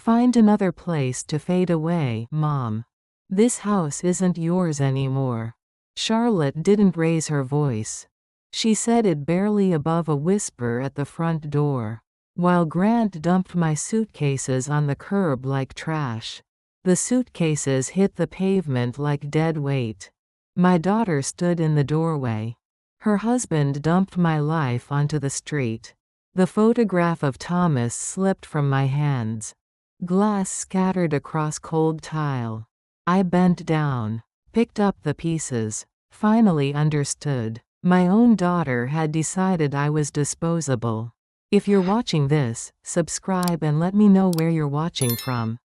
Find another place to fade away, Mom. This house isn't yours anymore. Charlotte didn't raise her voice. She said it barely above a whisper at the front door, while Grant dumped my suitcases on the curb like trash. The suitcases hit the pavement like dead weight. My daughter stood in the doorway. Her husband dumped my life onto the street. The photograph of Thomas slipped from my hands. Glass scattered across cold tile. I bent down, picked up the pieces, finally understood. My own daughter had decided I was disposable. If you're watching this, subscribe and let me know where you're watching from.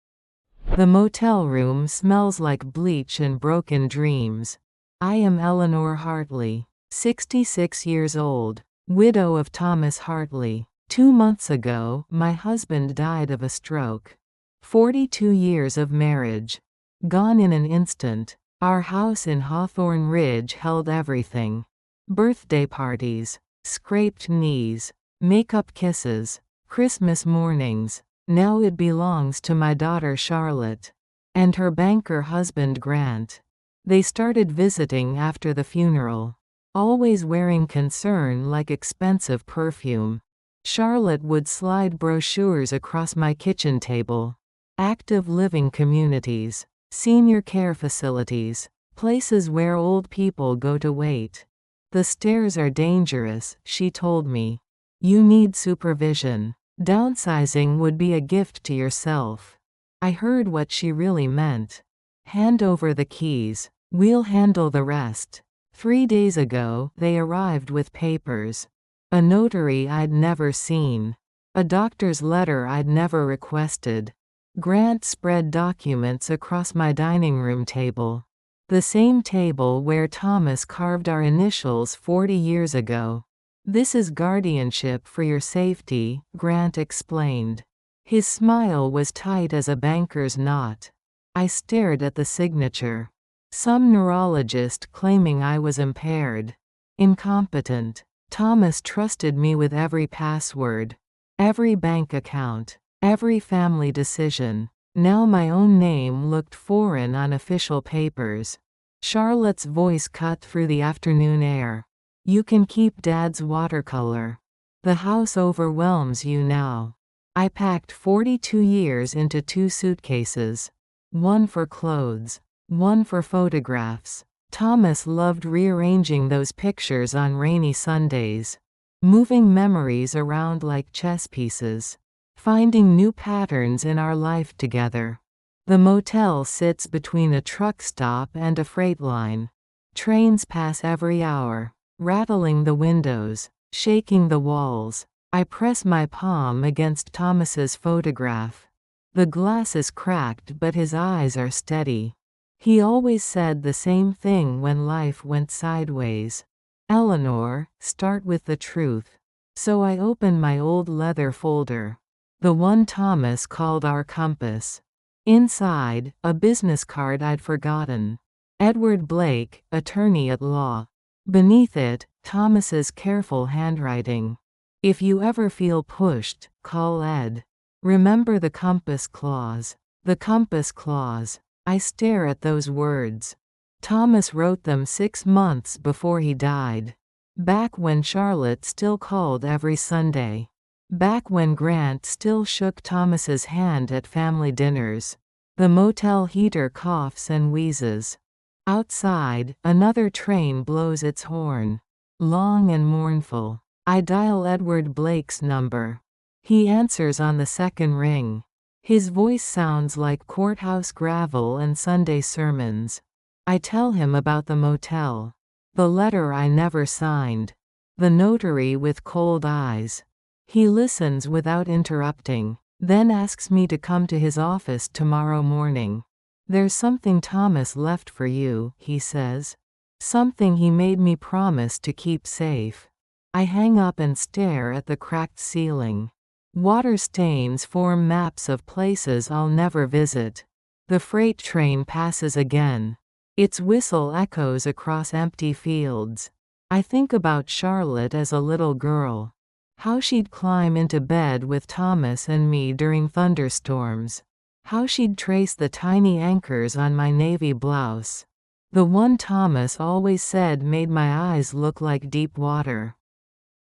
The motel room smells like bleach and broken dreams. I am Eleanor Hartley, 66 years old, widow of Thomas Hartley. 2 months ago, my husband died of a stroke. 42 years of marriage. Gone in an instant. Our house in Hawthorne Ridge held everything. Birthday parties, scraped knees, makeup kisses, Christmas mornings. Now it belongs to my daughter Charlotte and her banker husband Grant. They started visiting after the funeral, always wearing concern like expensive perfume. Charlotte would slide brochures across my kitchen table. Active living communities, senior care facilities, places where old people go to wait. The stairs are dangerous, she told me. You need supervision. Downsizing would be a gift to yourself. I heard what she really meant. Hand over the keys. We'll handle the rest. 3 days ago, they arrived with papers. A notary I'd never seen. A doctor's letter I'd never requested. Grant spread documents across my dining room table. The same table where Thomas carved our initials 40 years ago. This is guardianship for your safety, Grant explained. His smile was tight as a banker's knot. I stared at the signature. Some neurologist claiming I was impaired. Incompetent. Thomas trusted me with every password, every bank account, every family decision. Now my own name looked foreign on official papers. Charlotte's voice cut through the afternoon air. You can keep Dad's watercolor. The house overwhelms you now. I packed 42 years into 2 suitcases. One for clothes, one for photographs. Thomas loved rearranging those pictures on rainy Sundays. Moving memories around like chess pieces. Finding new patterns in our life together. The motel sits between a truck stop and a freight line. Trains pass every hour, rattling the windows, shaking the walls. I press my palm against Thomas's photograph. The glass is cracked but his eyes are steady. He always said the same thing when life went sideways. Eleanor, start with the truth. So I open my old leather folder. The one Thomas called our compass. Inside, a business card I'd forgotten. Edward Blake, attorney at law. Beneath it, Thomas's careful handwriting. If you ever feel pushed, call Ed. Remember the compass clause. The compass clause. I stare at those words. Thomas wrote them 6 months before he died. Back when Charlotte still called every Sunday. Back when Grant still shook Thomas's hand at family dinners. The motel heater coughs and wheezes. Outside, another train blows its horn. Long and mournful. I dial Edward Blake's number. He answers on the second ring. His voice sounds like courthouse gravel and Sunday sermons. I tell him about the motel. The letter I never signed. The notary with cold eyes. He listens without interrupting, then asks me to come to his office tomorrow morning. There's something Thomas left for you, he says. Something he made me promise to keep safe. I hang up and stare at the cracked ceiling. Water stains form maps of places I'll never visit. The freight train passes again. Its whistle echoes across empty fields. I think about Charlotte as a little girl. How she'd climb into bed with Thomas and me during thunderstorms. How she'd trace the tiny anchors on my navy blouse. The one Thomas always said made my eyes look like deep water.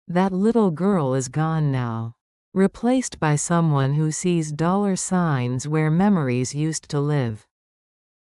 That little girl is gone now. Replaced by someone who sees dollar signs where memories used to live.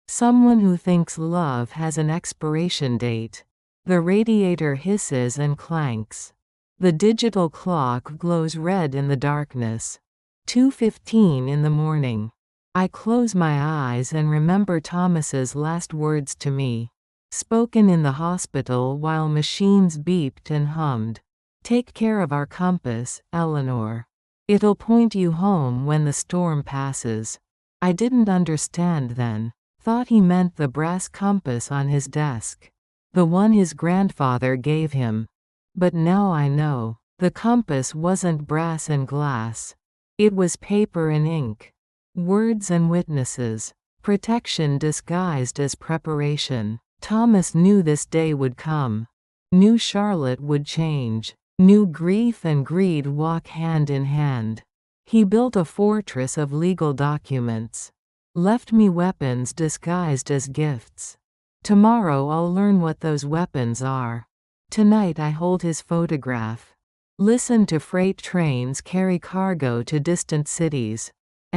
Someone who thinks love has an expiration date. The radiator hisses and clanks. The digital clock glows red in the darkness. 2:15 in the morning. I close my eyes and remember Thomas's last words to me. Spoken in the hospital while machines beeped and hummed. "Take care of our compass, Eleanor. It'll point you home when the storm passes." I didn't understand then. Thought he meant the brass compass on his desk. The one his grandfather gave him. But now I know. The compass wasn't brass and glass. It was paper and ink. Words and witnesses. Protection disguised as preparation. Thomas knew this day would come. Knew Charlotte would change. Knew grief and greed walk hand in hand. He built a fortress of legal documents. Left me weapons disguised as gifts. Tomorrow I'll learn what those weapons are. Tonight I hold his photograph. Listen to freight trains carry cargo to distant cities.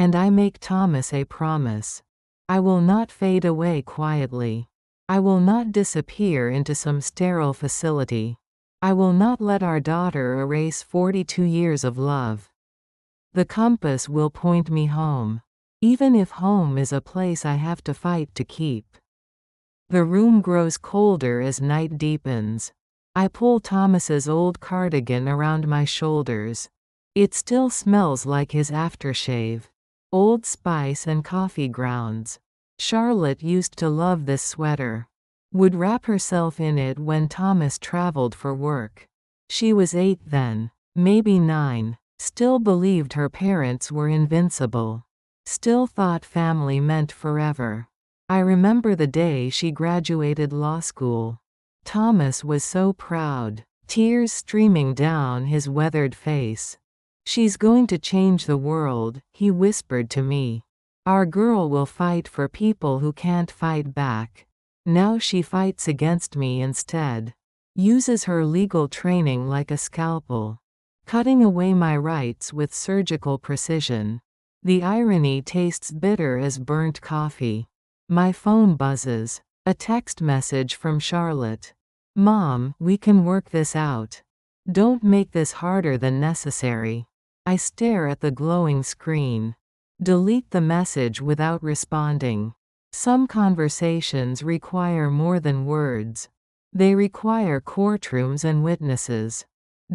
And I make Thomas a promise. I will not fade away quietly. I will not disappear into some sterile facility. I will not let our daughter erase 42 years of love. The compass will point me home. Even if home is a place I have to fight to keep. The room grows colder as night deepens. I pull Thomas's old cardigan around my shoulders. It still smells like his aftershave. Old Spice and coffee grounds. Charlotte used to love this sweater. Would wrap herself in it when Thomas traveled for work. She was 8 then, maybe 9, still believed her parents were invincible. Still thought family meant forever. I remember the day she graduated law school. Thomas was so proud, tears streaming down his weathered face. "She's going to change the world," he whispered to me. "Our girl will fight for people who can't fight back." Now she fights against me instead. Uses her legal training like a scalpel. Cutting away my rights with surgical precision. The irony tastes bitter as burnt coffee. My phone buzzes. A text message from Charlotte. "Mom, we can work this out. Don't make this harder than necessary." I stare at the glowing screen. Delete the message without responding. Some conversations require more than words. They require courtrooms and witnesses.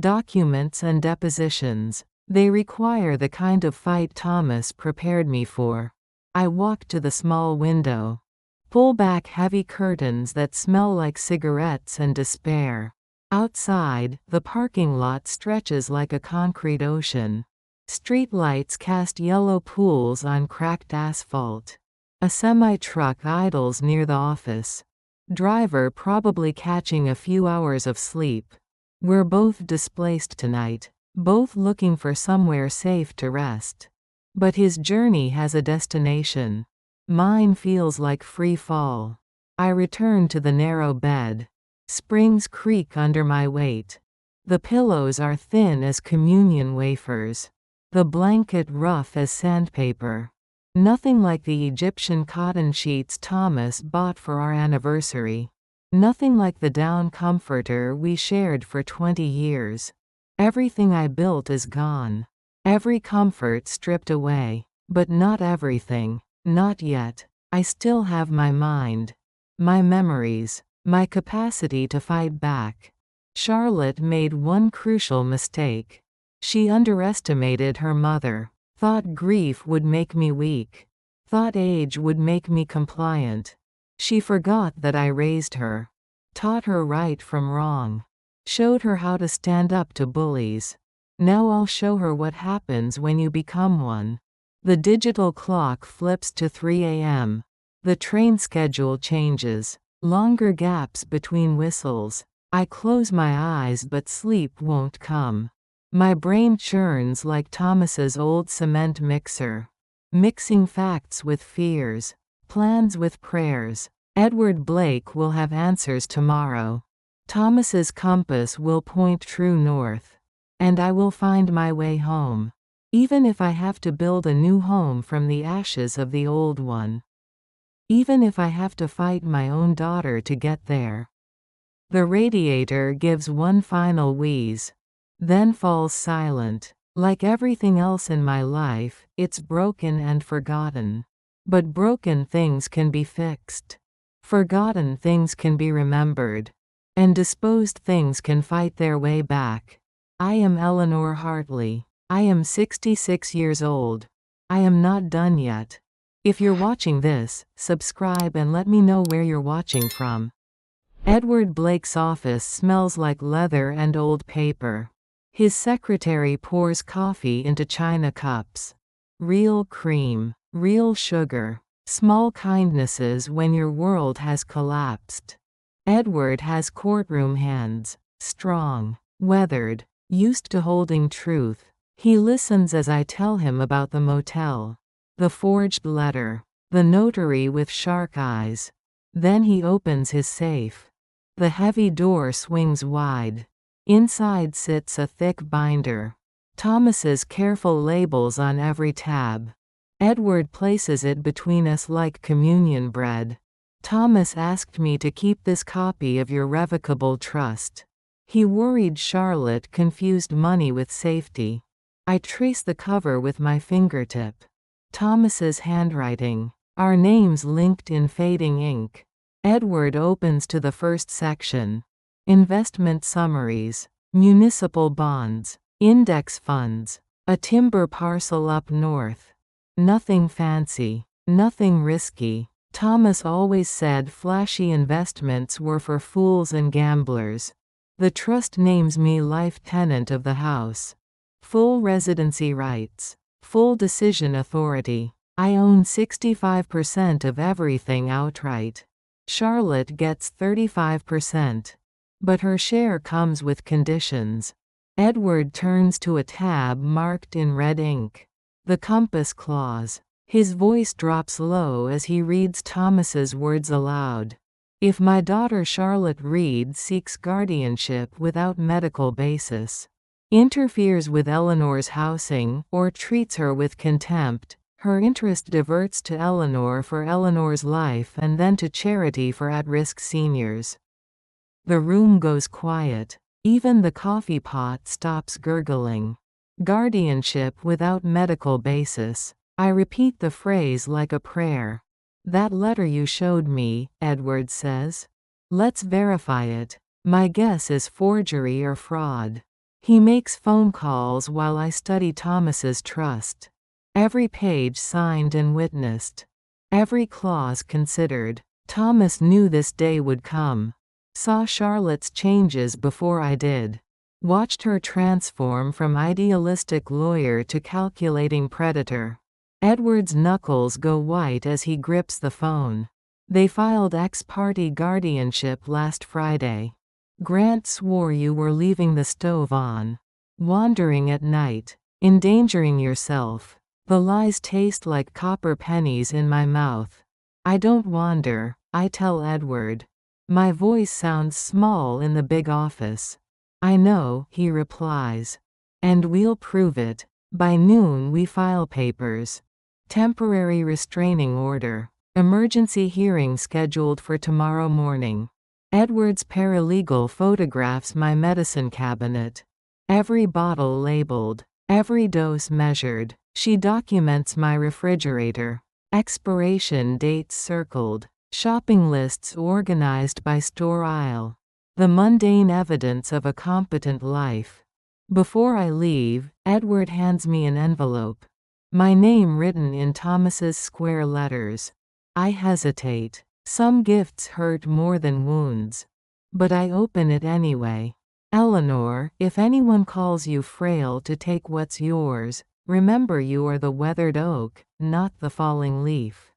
Documents and depositions. They require the kind of fight Thomas prepared me for. I walk to the small window. Pull back heavy curtains that smell like cigarettes and despair. Outside, the parking lot stretches like a concrete ocean. Street lights cast yellow pools on cracked asphalt. A semi-truck idles near the office. Driver probably catching a few hours of sleep. We're both displaced tonight, both looking for somewhere safe to rest. But his journey has a destination. Mine feels like free fall. I return to the narrow bed. Springs creak under my weight. The pillows are thin as communion wafers. The blanket rough as sandpaper. Nothing like the Egyptian cotton sheets Thomas bought for our anniversary. Nothing like the down comforter we shared for 20 years. Everything I built is gone. Every comfort stripped away. But not everything. Not yet. I still have my mind. My memories. My capacity to fight back. Charlotte made one crucial mistake. She underestimated her mother. Thought grief would make me weak. Thought age would make me compliant. She forgot that I raised her. Taught her right from wrong. Showed her how to stand up to bullies. Now I'll show her what happens when you become one. The digital clock flips to 3 a.m. The train schedule changes. Longer gaps between whistles. I close my eyes but sleep won't come. My brain churns like Thomas's old cement mixer. mixing facts with fears, plans with prayers. Edward Blake will have answers tomorrow. Thomas's compass will point true north. And I will find my way home. Even if I have to build a new home from the ashes of the old one. Even if I have to fight my own daughter to get there. The radiator gives one final wheeze. Then falls silent. Like everything else in my life, it's broken and forgotten. But broken things can be fixed. Forgotten things can be remembered. And disposed things can fight their way back. I am Eleanor Hartley. I am 66 years old. I am not done yet. If you're watching this, subscribe and let me know where you're watching from. Edward Blake's office smells like leather and old paper. His secretary pours coffee into china cups. Real cream, real sugar, small kindnesses when your world has collapsed. Edward has courtroom hands, strong, weathered, used to holding truth. He listens as I tell him about the motel, the forged letter, the notary with shark eyes. Then he opens his safe. The heavy door swings wide. Inside sits a thick binder. Thomas's careful labels on every tab. Edward places it between us like communion bread. Thomas asked me to keep this copy of your revocable trust. He worried Charlotte confused money with safety. I trace the cover with my fingertip. Thomas's handwriting. Our names linked in fading ink. Edward opens to the first section. Investment summaries. Municipal bonds. Index funds. A timber parcel up north. Nothing fancy. Nothing risky. Thomas always said flashy investments were for fools and gamblers. The trust names me life tenant of the house. Full residency rights. Full decision authority. I own 65% of everything outright. Charlotte gets 35%. But her share comes with conditions. Edward turns to a tab marked in red ink. The compass clause. His voice drops low as he reads Thomas's words aloud. If my daughter Charlotte Reed seeks guardianship without medical basis, interferes with Eleanor's housing, or treats her with contempt, her interest diverts to Eleanor for Eleanor's life and then to charity for at-risk seniors. The room goes quiet. Even the coffee pot stops gurgling. Guardianship without medical basis. I repeat the phrase like a prayer. That letter you showed me, Edward says. Let's verify it. My guess is forgery or fraud. He makes phone calls while I study Thomas's trust. Every page signed and witnessed. Every clause considered. Thomas knew this day would come. Saw Charlotte's changes before I did. Watched her transform from idealistic lawyer to calculating predator. Edward's knuckles go white as he grips the phone. They filed ex parte guardianship last Friday. Grant swore you were leaving the stove on. Wandering at night. Endangering yourself. The lies taste like copper pennies in my mouth. I don't wander, I tell Edward. My voice sounds small in the big office. I know, he replies. And we'll prove it. By noon we file papers. Temporary restraining order. Emergency hearing scheduled for tomorrow morning. Edward's paralegal photographs my medicine cabinet. Every bottle labeled. Every dose measured. She documents my refrigerator. Expiration dates circled. Shopping lists organized by store aisle. The mundane evidence of a competent life. Before I leave, Edward hands me an envelope. My name written in Thomas's square letters. I hesitate. Some gifts hurt more than wounds. But I open it anyway. Eleanor, if anyone calls you frail to take what's yours, remember you are the weathered oak, not the falling leaf.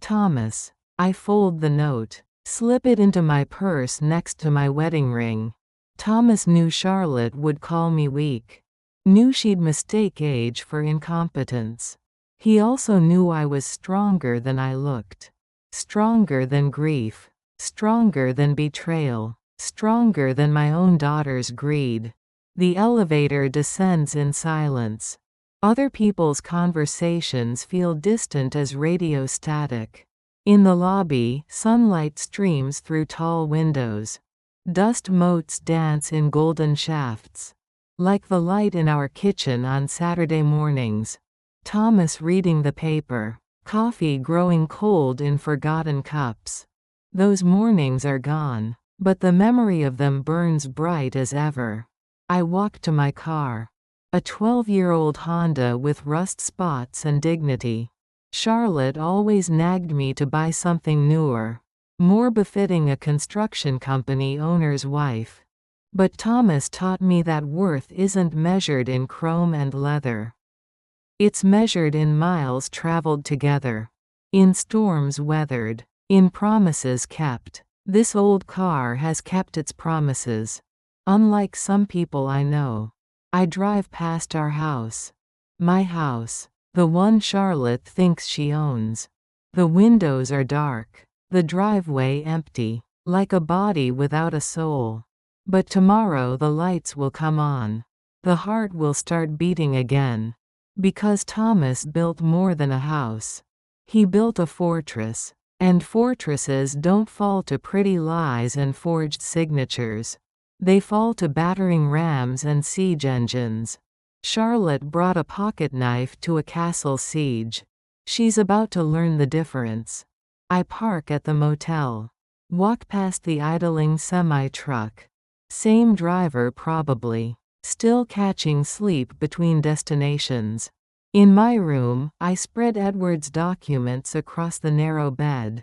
Thomas. I fold the note. Slip it into my purse next to my wedding ring. Thomas knew Charlotte would call me weak. Knew she'd mistake age for incompetence. He also knew I was stronger than I looked. Stronger than grief. Stronger than betrayal. Stronger than my own daughter's greed. The elevator descends in silence. Other people's conversations feel distant as radio static. In the lobby, sunlight streams through tall windows. Dust motes dance in golden shafts. Like the light in our kitchen on Saturday mornings. Thomas reading the paper. Coffee growing cold in forgotten cups. Those mornings are gone, but the memory of them burns bright as ever. I walk to my car. A 12-year-old Honda with rust spots and dignity. Charlotte always nagged me to buy something newer, more befitting a construction company owner's wife. But Thomas taught me that worth isn't measured in chrome and leather. It's measured in miles traveled together. In storms weathered. In promises kept. This old car has kept its promises. Unlike some people I know. I drive past our house. My house. The one Charlotte thinks she owns. The windows are dark. The driveway empty. Like a body without a soul. But tomorrow the lights will come on. The heart will start beating again. Because Thomas built more than a house. He built a fortress. And fortresses don't fall to pretty lies and forged signatures. They fall to battering rams and siege engines. Charlotte brought a pocket knife to a castle siege. She's about to learn the difference. I park at the motel. Walk past the idling semi-truck. Same driver probably. Still catching sleep between destinations. In my room, I spread Edward's documents across the narrow bed.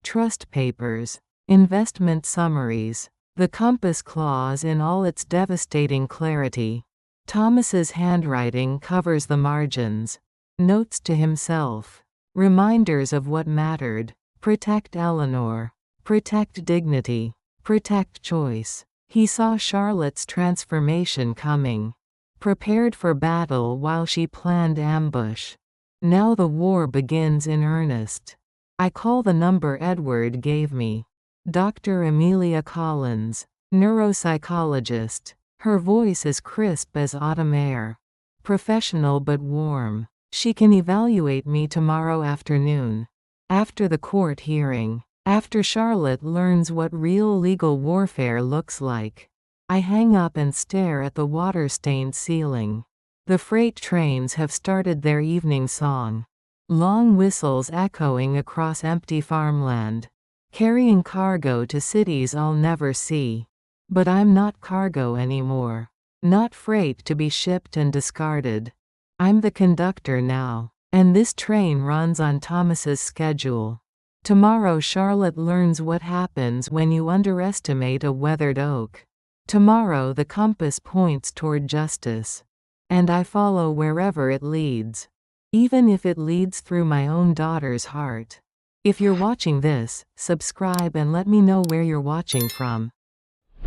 Trust papers. Investment summaries. The compass clause in all its devastating clarity. Thomas's handwriting covers the margins. Notes to himself. Reminders of what mattered. Protect Eleanor. Protect dignity. Protect choice. He saw Charlotte's transformation coming. Prepared for battle while she planned ambush. Now the war begins in earnest. I call the number Edward gave me. Dr. Amelia Collins, neuropsychologist. Her voice is crisp as autumn air. Professional but warm. She can evaluate me tomorrow afternoon. After the court hearing. After Charlotte learns what real legal warfare looks like. I hang up and stare at the water-stained ceiling. The freight trains have started their evening song. Long whistles echoing across empty farmland. Carrying cargo to cities I'll never see. But I'm not cargo anymore. Not freight to be shipped and discarded. I'm the conductor now. And this train runs on Thomas's schedule. Tomorrow Charlotte learns what happens when you underestimate a weathered oak. Tomorrow the compass points toward justice. And I follow wherever it leads. Even if it leads through my own daughter's heart. If you're watching this, subscribe and let me know where you're watching from.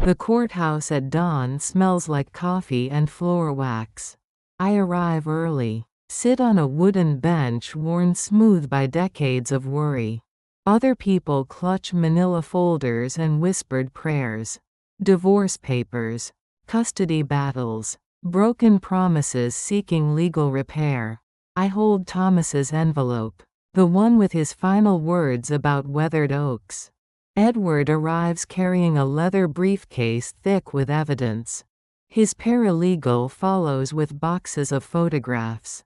The courthouse at dawn smells like coffee and floor wax. I arrive early. Sit on a wooden bench worn smooth by decades of worry. Other people clutch manila folders and whispered prayers. Divorce papers. Custody battles. Broken promises seeking legal repair. I hold Thomas's envelope. The one with his final words about weathered oaks. Edward arrives carrying a leather briefcase thick with evidence. His paralegal follows with boxes of photographs.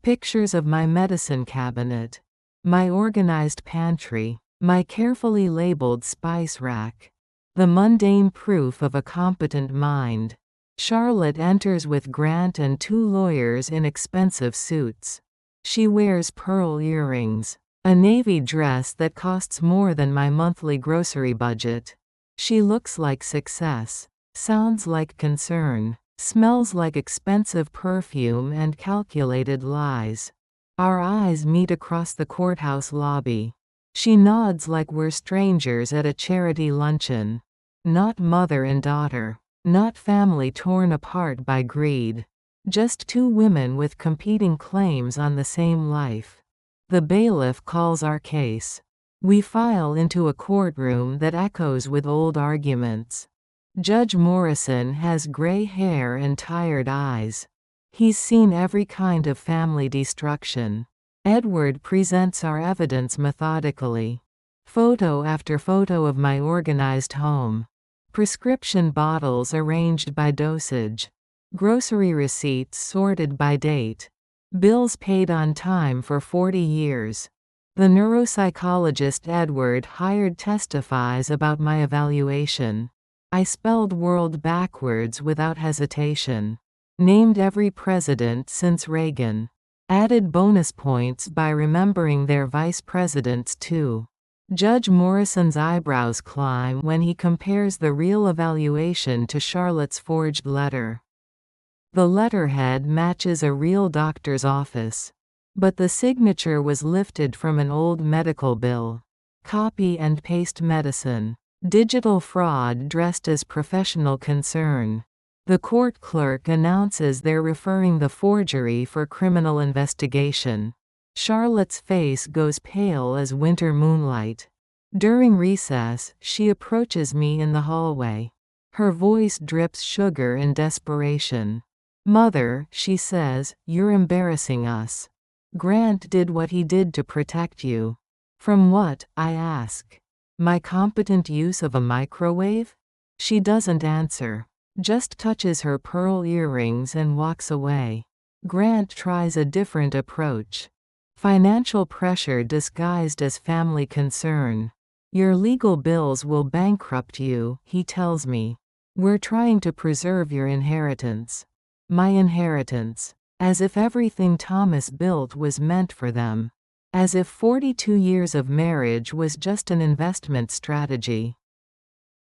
Pictures of my medicine cabinet. My organized pantry. My carefully labeled spice rack. The mundane proof of a competent mind. Charlotte enters with Grant and 2 lawyers in expensive suits. She wears pearl earrings. A navy dress that costs more than my monthly grocery budget. She looks like success. Sounds like concern. Smells like expensive perfume and calculated lies. Our eyes meet across the courthouse lobby. She nods like we're strangers at a charity luncheon. Not mother and daughter. Not family torn apart by greed. Just two women with competing claims on the same life. The bailiff calls our case. We file into a courtroom that echoes with old arguments. Judge Morrison has gray hair and tired eyes. He's seen every kind of family destruction. Edward presents our evidence methodically. Photo after photo of my organized home. Prescription bottles arranged by dosage. Grocery receipts sorted by date. Bills paid on time for 40 years. The neuropsychologist Edward hired testifies about my evaluation. I spelled world backwards without hesitation. Named every president since Reagan. Added bonus points by remembering their vice presidents too. Judge Morrison's eyebrows climb when he compares the real evaluation to Charlotte's forged letter. The letterhead matches a real doctor's office. But the signature was lifted from an old medical bill. Copy and paste medicine. Digital fraud dressed as professional concern. The court clerk announces they're referring the forgery for criminal investigation. Charlotte's face goes pale as winter moonlight. During recess, she approaches me in the hallway. Her voice drips sugar and desperation. "Mother," she says, "you're embarrassing us. Grant did what he did to protect you." "From what?" I ask. "My competent use of a microwave?" She doesn't answer. Just touches her pearl earrings and walks away. Grant tries a different approach. Financial pressure disguised as family concern. "Your legal bills will bankrupt you," he tells me. "We're trying to preserve your inheritance." My inheritance. As if everything Thomas built was meant for them. As if 42 years of marriage was just an investment strategy.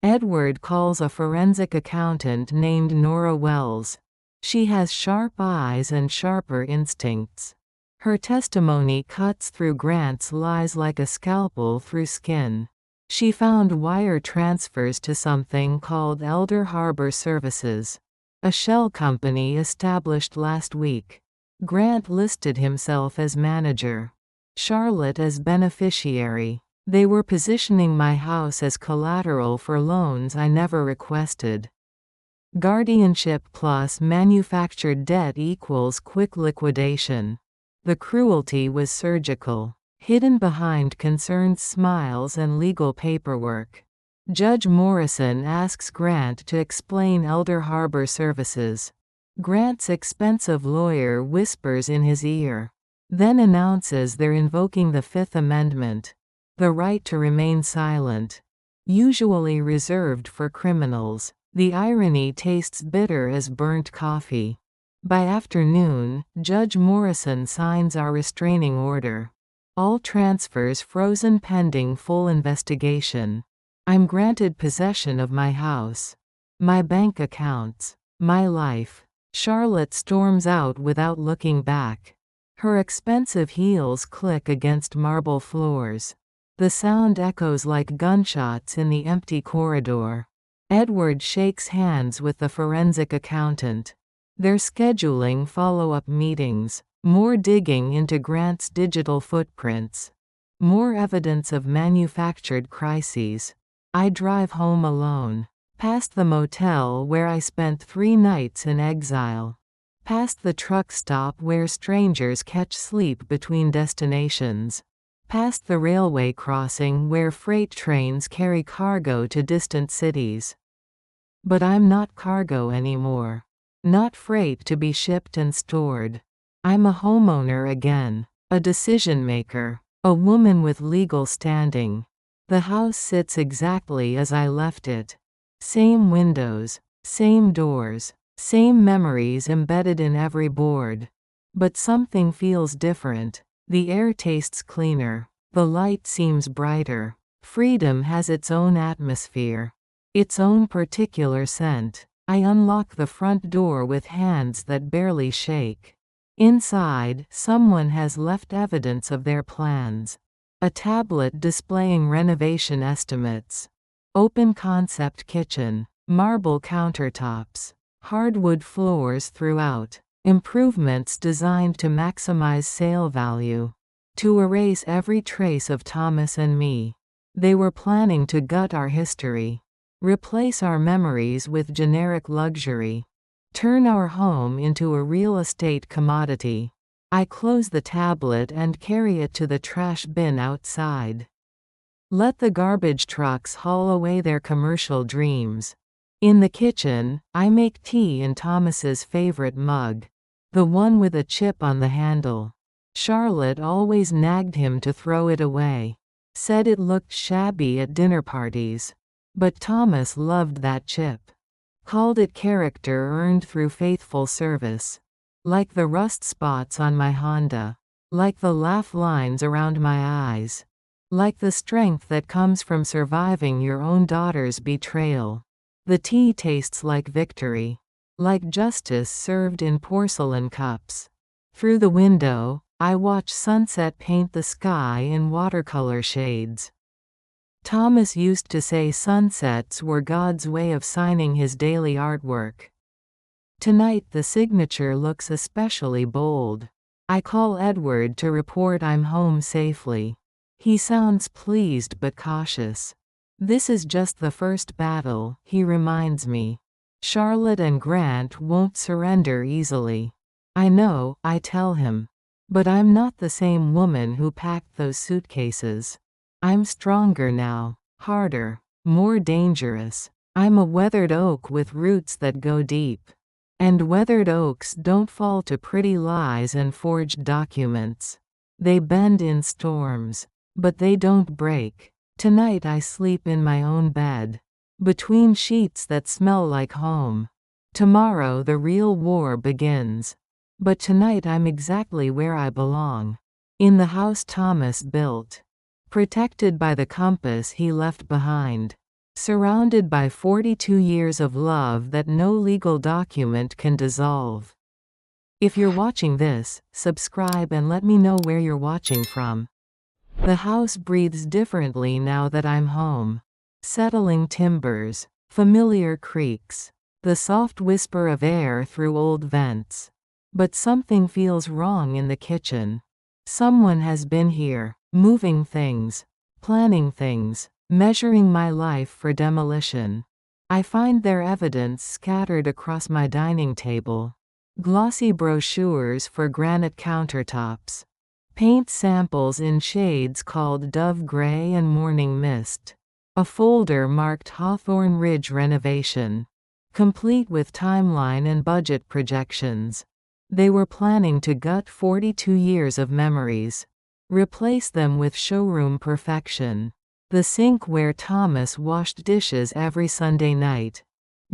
Edward calls a forensic accountant named Nora Wells. She has sharp eyes and sharper instincts. Her testimony cuts through Grant's lies like a scalpel through skin. She found wire transfers to something called Elder Harbor Services. A shell company established last week. Grant listed himself as manager. Charlotte as beneficiary. They were positioning my house as collateral for loans I never requested. Guardianship plus manufactured debt equals quick liquidation. The cruelty was surgical. Hidden behind concerned smiles and legal paperwork. Judge Morrison asks Grant to explain Elder Harbor Services. Grant's expensive lawyer whispers in his ear. Then announces they're invoking the Fifth Amendment. The right to remain silent. Usually reserved for criminals. The irony tastes bitter as burnt coffee. By afternoon, Judge Morrison signs our restraining order. All transfers frozen pending full investigation. I'm granted possession of my house. My bank accounts. My life. Charlotte storms out without looking back. Her expensive heels click against marble floors. The sound echoes like gunshots in the empty corridor. Edward shakes hands with the forensic accountant. They're scheduling follow-up meetings. More digging into Grant's digital footprints. More evidence of manufactured crises. I drive home alone. Past the motel where I spent 3 nights in exile. Past the truck stop where strangers catch sleep between destinations. Past the railway crossing where freight trains carry cargo to distant cities. But I'm not cargo anymore. Not freight to be shipped and stored. I'm a homeowner again. A decision maker. A woman with legal standing. The house sits exactly as I left it. Same windows. Same doors. Same memories embedded in every board. But something feels different. The air tastes cleaner. The light seems brighter. Freedom has its own atmosphere. Its own particular scent. I unlock the front door with hands that barely shake. Inside, someone has left evidence of their plans. A tablet displaying renovation estimates. Open concept kitchen. Marble countertops. Hardwood floors throughout. Improvements designed to maximize sale value. To erase every trace of Thomas and me. They were planning to gut our history. Replace our memories with generic luxury. Turn our home into a real estate commodity. I close the tablet and carry it to the trash bin outside. Let the garbage trucks haul away their commercial dreams. In the kitchen, I make tea in Thomas's favorite mug. The one with a chip on the handle. Charlotte always nagged him to throw it away. Said it looked shabby at dinner parties. But Thomas loved that chip. Called it character earned through faithful service. Like the rust spots on my Honda. Like the laugh lines around my eyes. Like the strength that comes from surviving your own daughter's betrayal. The tea tastes like victory. Like justice served in porcelain cups. Through the window, I watch sunset paint the sky in watercolor shades. Thomas used to say sunsets were God's way of signing his daily artwork. Tonight the signature looks especially bold. I call Edward to report I'm home safely. He sounds pleased but cautious. This is just the first battle, he reminds me. Charlotte and Grant won't surrender easily. I know, I tell him. But I'm not the same woman who packed those suitcases. I'm stronger now, harder, more dangerous. I'm a weathered oak with roots that go deep. And weathered oaks don't fall to pretty lies and forged documents. They bend in storms. But they don't break. Tonight I sleep in my own bed. Between sheets that smell like home. Tomorrow the real war begins. But tonight I'm exactly where I belong. In the house Thomas built. Protected by the compass he left behind. Surrounded by 42 years of love that no legal document can dissolve. If you're watching this, subscribe and let me know where you're watching from. The house breathes differently now that I'm home. Settling timbers. Familiar creaks. The soft whisper of air through old vents. But something feels wrong in the kitchen. Someone has been here, moving things, planning things, measuring my life for demolition. I find their evidence scattered across my dining table. Glossy brochures for granite countertops. Paint samples in shades called Dove Gray and Morning Mist. A folder marked Hawthorne Ridge renovation. Complete with timeline and budget projections. They were planning to gut 42 years of memories. Replace them with showroom perfection. The sink where Thomas washed dishes every Sunday night.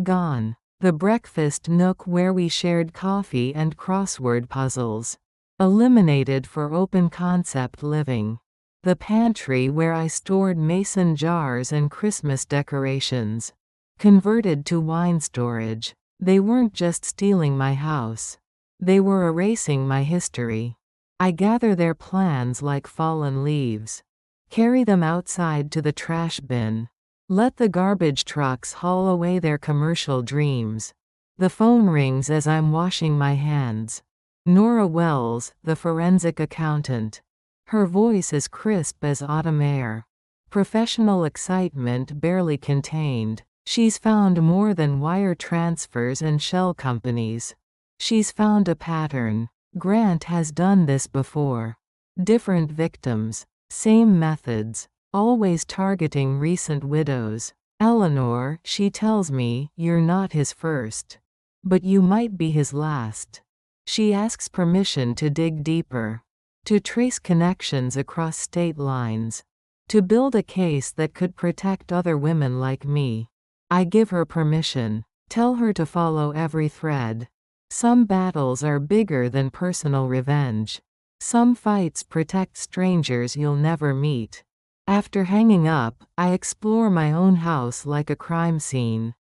Gone. The breakfast nook where we shared coffee and crossword puzzles. Eliminated for open concept living. The pantry where I stored mason jars and Christmas decorations. Converted to wine storage. They weren't just stealing my house. They were erasing my history. I gather their plans like fallen leaves. Carry them outside to the trash bin. Let the garbage trucks haul away their commercial dreams. The phone rings as I'm washing my hands. Nora Wells, the forensic accountant. Her voice is crisp as autumn air. Professional excitement barely contained. She's found more than wire transfers and shell companies. She's found a pattern. Grant has done this before. Different victims. Same methods. Always targeting recent widows. Eleanor, she tells me, you're not his first. But you might be his last. She asks permission to dig deeper. To trace connections across state lines. To build a case that could protect other women like me. I give her permission. Tell her to follow every thread. Some battles are bigger than personal revenge. Some fights protect strangers you'll never meet. After hanging up, I explore my own house like a crime scene.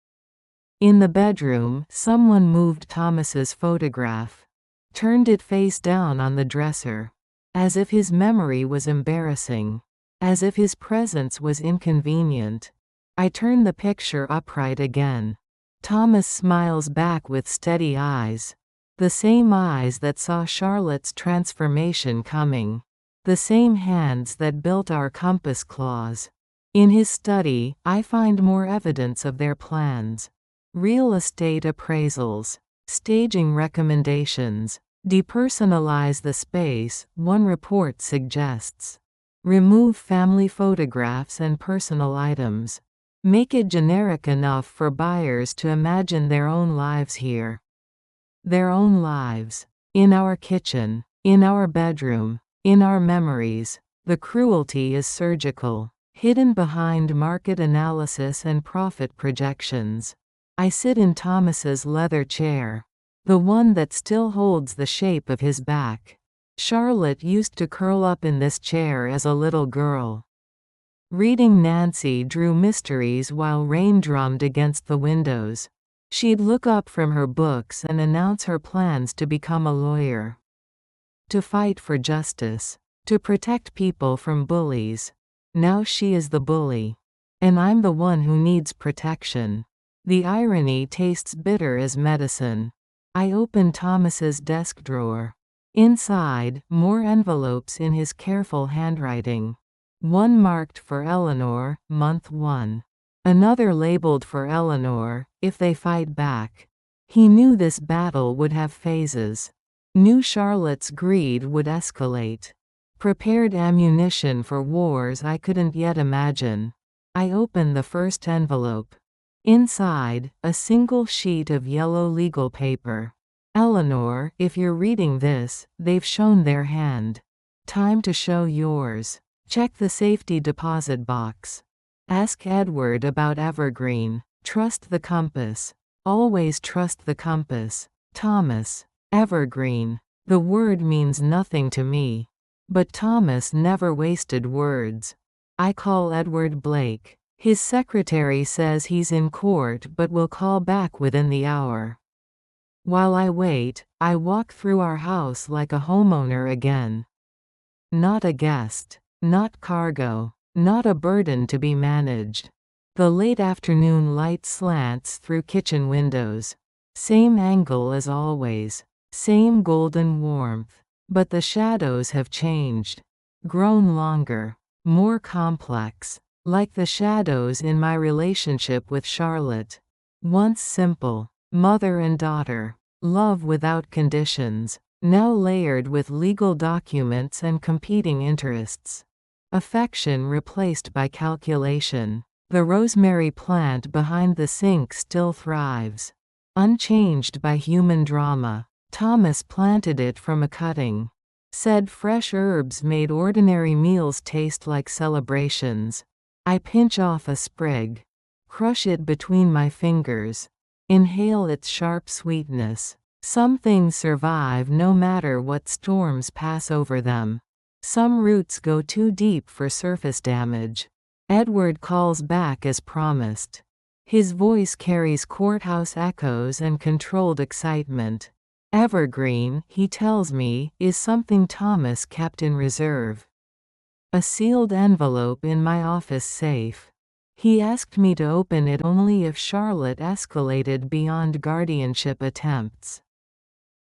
In the bedroom, someone moved Thomas's photograph. Turned it face down on the dresser. As if his memory was embarrassing. As if his presence was inconvenient. I turn the picture upright again. Thomas smiles back with steady eyes. The same eyes that saw Charlotte's transformation coming. The same hands that built our compass claws. In his study, I find more evidence of their plans. Real estate appraisals. Staging recommendations. Depersonalize the space, one report suggests. Remove family photographs and personal items. Make it generic enough for buyers to imagine their own lives here. Their own lives. In our kitchen. In our bedroom. In our memories. The cruelty is surgical. Hidden behind market analysis and profit projections. I sit in Thomas's leather chair. The one that still holds the shape of his back. Charlotte used to curl up in this chair as a little girl. Reading Nancy Drew mysteries while rain drummed against the windows. She'd look up from her books and announce her plans to become a lawyer. To fight for justice. To protect people from bullies. Now she is the bully. And I'm the one who needs protection. The irony tastes bitter as medicine. I open Thomas's desk drawer. Inside, more envelopes in his careful handwriting. One marked for Eleanor, month 1. Another labeled for Eleanor, if they fight back. He knew this battle would have phases. Knew Charlotte's greed would escalate. Prepared ammunition for wars I couldn't yet imagine. I open the first envelope. Inside, a single sheet of yellow legal paper. Eleanor, if you're reading this, they've shown their hand. Time to show yours. Check the safety deposit box. Ask Edward about Evergreen. Trust the compass. Always trust the compass. Thomas. Evergreen. The word means nothing to me. But Thomas never wasted words. I call Edward Blake. His secretary says he's in court but will call back within the hour. While I wait, I walk through our house like a homeowner again. Not a guest. Not cargo. Not a burden to be managed. The late afternoon light slants through kitchen windows. Same angle as always. Same golden warmth. But the shadows have changed. Grown longer. More complex. Like the shadows in my relationship with Charlotte. Once simple. Mother and daughter. Love without conditions. Now layered with legal documents and competing interests. Affection replaced by calculation. The rosemary plant behind the sink still thrives. Unchanged by human drama. Thomas planted it from a cutting. Said fresh herbs made ordinary meals taste like celebrations. I pinch off a sprig. Crush it between my fingers. Inhale its sharp sweetness. Some things survive no matter what storms pass over them. Some roots go too deep for surface damage. Edward calls back as promised. His voice carries courthouse echoes and controlled excitement. Evergreen, he tells me, is something Thomas kept in reserve. A sealed envelope in my office safe. He asked me to open it only if Charlotte escalated beyond guardianship attempts.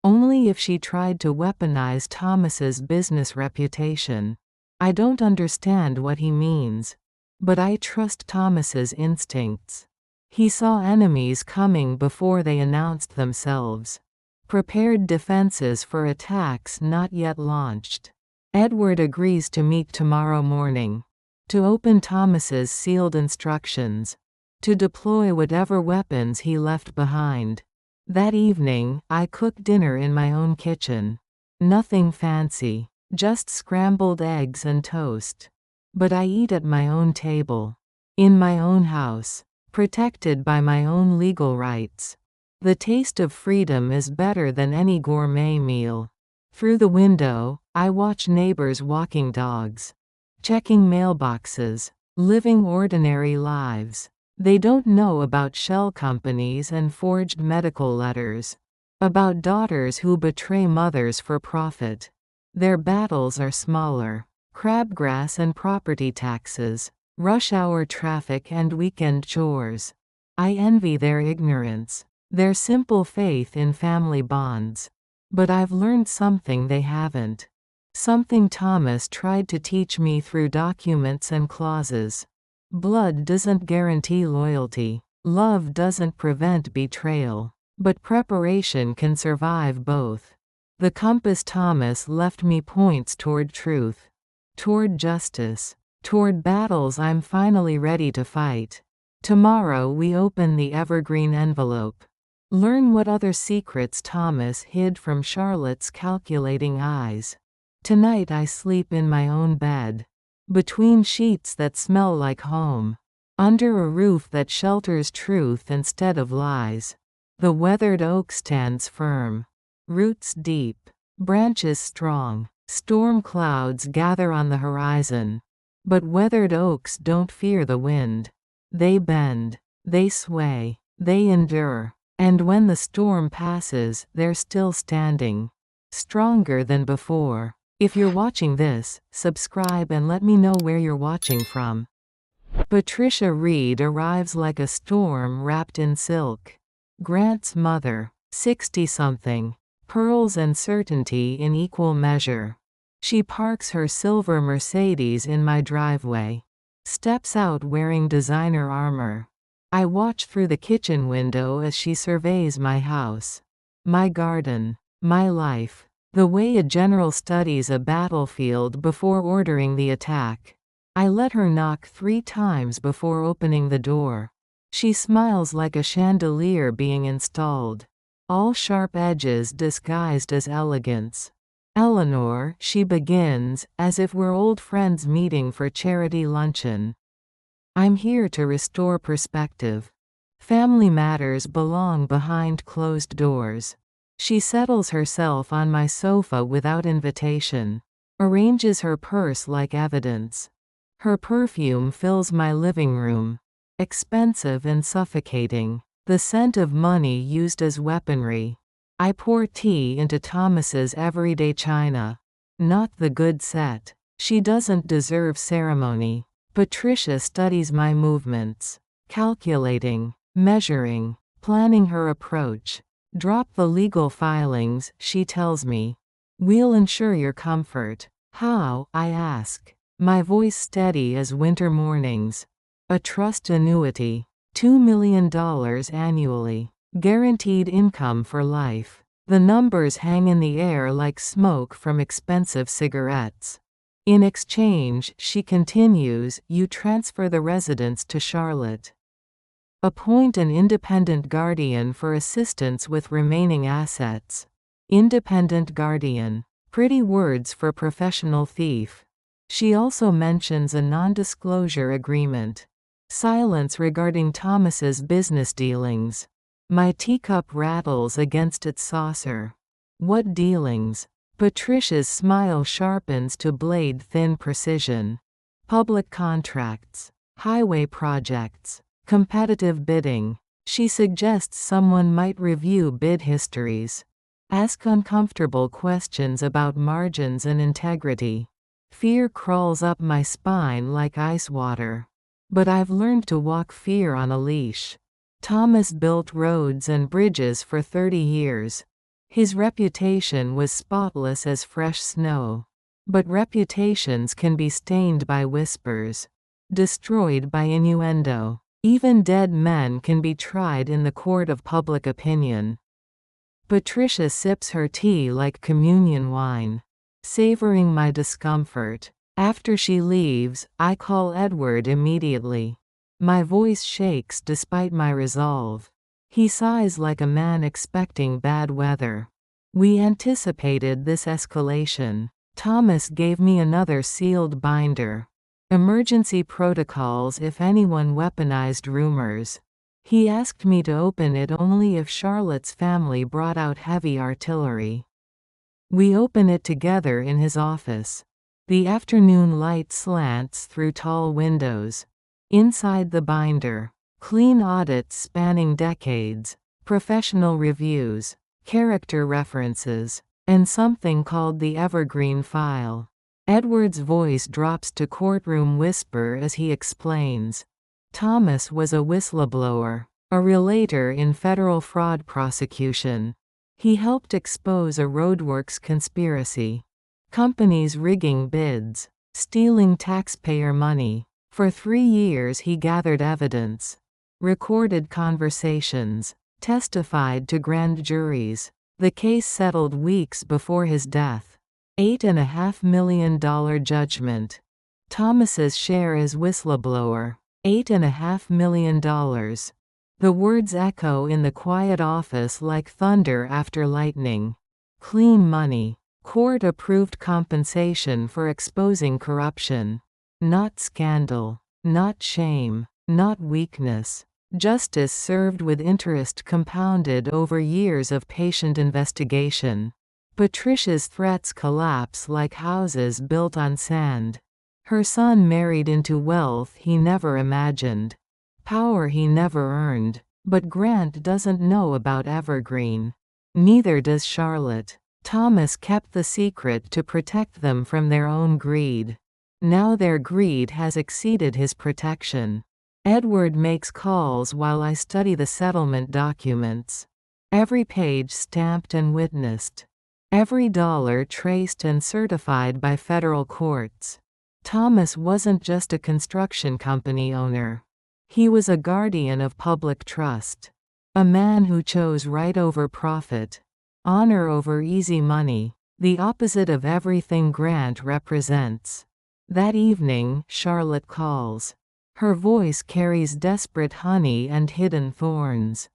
Only if she tried to weaponize Thomas's business reputation. I don't understand what he means. But I trust Thomas's instincts. He saw enemies coming before they announced themselves. Prepared defenses for attacks not yet launched. Edward agrees to meet tomorrow morning. To open Thomas's sealed instructions. To deploy whatever weapons he left behind. That evening, I cook dinner in my own kitchen. Nothing fancy. Just scrambled eggs and toast. But I eat at my own table. In my own house. Protected by my own legal rights. The taste of freedom is better than any gourmet meal. Through the window, I watch neighbors walking dogs. Checking mailboxes. Living ordinary lives. They don't know about shell companies and forged medical letters. About daughters who betray mothers for profit. Their battles are smaller. Crabgrass and property taxes. Rush hour traffic and weekend chores. I envy their ignorance. Their simple faith in family bonds. But I've learned something they haven't. Something Thomas tried to teach me through documents and clauses. Blood doesn't guarantee loyalty. Love doesn't prevent betrayal. But preparation can survive both. The compass Thomas left me points toward truth, toward justice, toward battles I'm finally ready to fight. Tomorrow we open the evergreen envelope. Learn what other secrets Thomas hid from Charlotte's calculating eyes. Tonight I sleep in my own bed, between sheets that smell like home, under a roof that shelters truth instead of lies. The weathered oak stands firm, roots deep, branches strong. Storm clouds gather on the horizon. But weathered oaks don't fear the wind. They bend, they sway, they endure. And when the storm passes, they're still standing, stronger than before. If you're watching this, subscribe and let me know where you're watching from. Patricia Reed arrives like a storm wrapped in silk. Grant's mother, 60-something, pearls and certainty in equal measure. She parks her silver Mercedes in my driveway, steps out wearing designer armor. I watch through the kitchen window as she surveys my house, my garden, my life, the way a general studies a battlefield before ordering the attack. I let her knock 3 times before opening the door. She smiles like a chandelier being installed, all sharp edges disguised as elegance. Eleanor, she begins, as if we're old friends meeting for charity luncheon. I'm here to restore perspective. Family matters belong behind closed doors. She settles herself on my sofa without invitation, arranges her purse like evidence. Her perfume fills my living room, expensive and suffocating, the scent of money used as weaponry. I pour tea into Thomas's everyday china, not the good set. She doesn't deserve ceremony. Patricia studies my movements, calculating, measuring, planning her approach. Drop the legal filings, she tells me. We'll ensure your comfort. How, I ask, my voice steady as winter mornings. A trust annuity, $2 million annually, guaranteed income for life. The numbers hang in the air like smoke from expensive cigarettes. In exchange, she continues, you transfer the residence to Charlotte. Appoint an independent guardian for assistance with remaining assets. Independent guardian. Pretty words for professional thief. She also mentions a non-disclosure agreement. Silence regarding Thomas's business dealings. My teacup rattles against its saucer. What dealings? Patricia's smile sharpens to blade-thin precision. Public contracts. Highway projects. Competitive bidding. She suggests someone might review bid histories. Ask uncomfortable questions about margins and integrity. Fear crawls up my spine like ice water. But I've learned to walk fear on a leash. Thomas built roads and bridges for 30 years. His reputation was spotless as fresh snow. But reputations can be stained by whispers, destroyed by innuendo. Even dead men can be tried in the court of public opinion. Patricia sips her tea like communion wine, savoring my discomfort. After she leaves, I call Edward immediately. My voice shakes despite my resolve. He sighs like a man expecting bad weather. We anticipated this escalation. Thomas gave me another sealed binder. Emergency protocols if anyone weaponized rumors. He asked me to open it only if Charlotte's family brought out heavy artillery. We open it together in his office. The afternoon light slants through tall windows. Inside the binder, clean audits spanning decades, professional reviews, character references, and something called the Evergreen File. Edward's voice drops to courtroom whisper as he explains. Thomas was a whistleblower, a relator in federal fraud prosecution. He helped expose a roadworks conspiracy. Companies rigging bids, stealing taxpayer money. For 3 years he gathered evidence, recorded conversations, testified to grand juries. The case settled weeks before his death. $8.5 million judgment. Thomas's share as whistleblower. $8.5 million. The words echo in the quiet office like thunder after lightning. Clean money. Court-approved compensation for exposing corruption. Not scandal. Not shame. Not weakness. Justice served with interest compounded over years of patient investigation. Patricia's threats collapse like houses built on sand. Her son married into wealth he never imagined. Power he never earned. But Grant doesn't know about Evergreen. Neither does Charlotte. Thomas kept the secret to protect them from their own greed. Now their greed has exceeded his protection. Edward makes calls while I study the settlement documents. Every page stamped and witnessed. Every dollar traced and certified by federal courts. Thomas wasn't just a construction company owner. He was a guardian of public trust. A man who chose right over profit. Honor over easy money. The opposite of everything Grant represents. That evening, Charlotte calls. Her voice carries desperate honey and hidden thorns.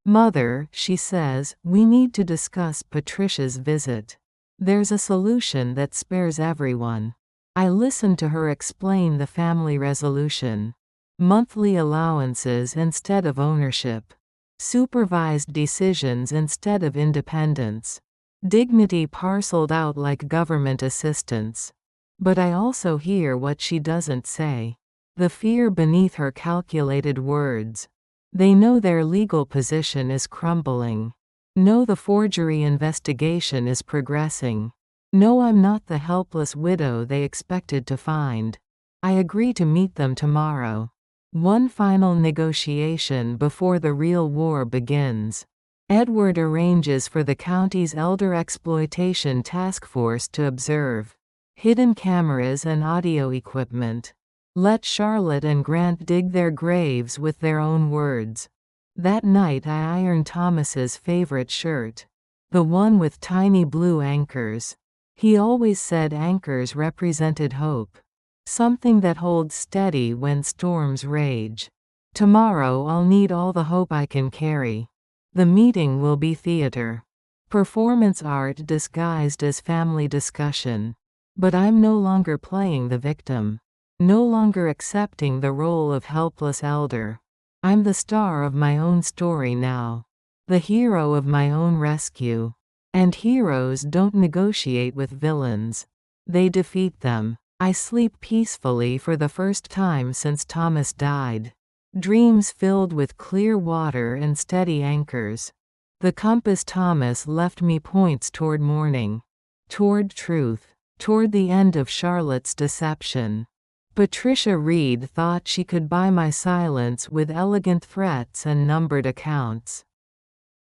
"Mother," she says, "we need to discuss Patricia's visit. There's a solution that spares everyone." I listen to her explain the family resolution. Monthly allowances instead of ownership. Supervised decisions instead of independence. Dignity parceled out like government assistance. But I also hear what she doesn't say. The fear beneath her calculated words. They know their legal position is crumbling. Know the forgery investigation is progressing. Know I'm not the helpless widow they expected to find. I agree to meet them tomorrow. One final negotiation before the real war begins. Edward arranges for the county's elder exploitation task force to observe. Hidden cameras and audio equipment. Let Charlotte and Grant dig their graves with their own words. That night I iron Thomas's favorite shirt. The one with tiny blue anchors. He always said anchors represented hope. Something that holds steady when storms rage. Tomorrow I'll need all the hope I can carry. The meeting will be theater. Performance art disguised as family discussion. But I'm no longer playing the victim. No longer accepting the role of helpless elder. I'm the star of my own story now. The hero of my own rescue. And heroes don't negotiate with villains. They defeat them. I sleep peacefully for the first time since Thomas died. Dreams filled with clear water and steady anchors. The compass Thomas left me points toward morning. Toward truth. Toward the end of Charlotte's deception. Patricia Reed thought she could buy my silence with elegant threats and numbered accounts.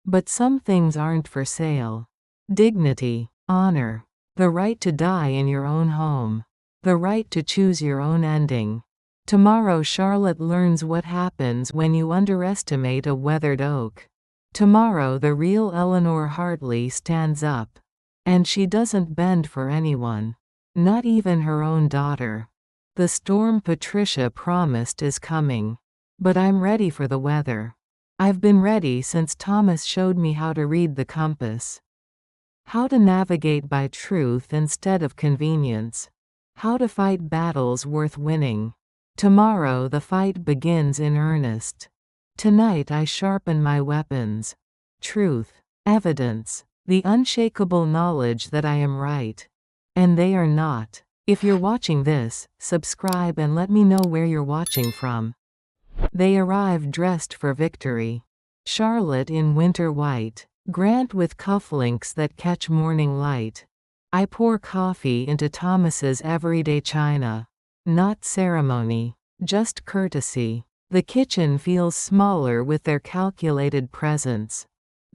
But some things aren't for sale. Dignity, honor, the right to die in your own home, the right to choose your own ending. Tomorrow Charlotte learns what happens when you underestimate a weathered oak. Tomorrow the real Eleanor Hartley stands up. And she doesn't bend for anyone. Not even her own daughter. The storm Patricia promised is coming. But I'm ready for the weather. I've been ready since Thomas showed me how to read the compass. How to navigate by truth instead of convenience. How to fight battles worth winning. Tomorrow the fight begins in earnest. Tonight I sharpen my weapons. Truth, evidence, the unshakable knowledge that I am right. And they are not. If you're watching this, subscribe and let me know where you're watching from. They arrive dressed for victory. Charlotte in winter white. Grant with cufflinks that catch morning light. I pour coffee into Thomas's everyday china. Not ceremony, just courtesy. The kitchen feels smaller with their calculated presence.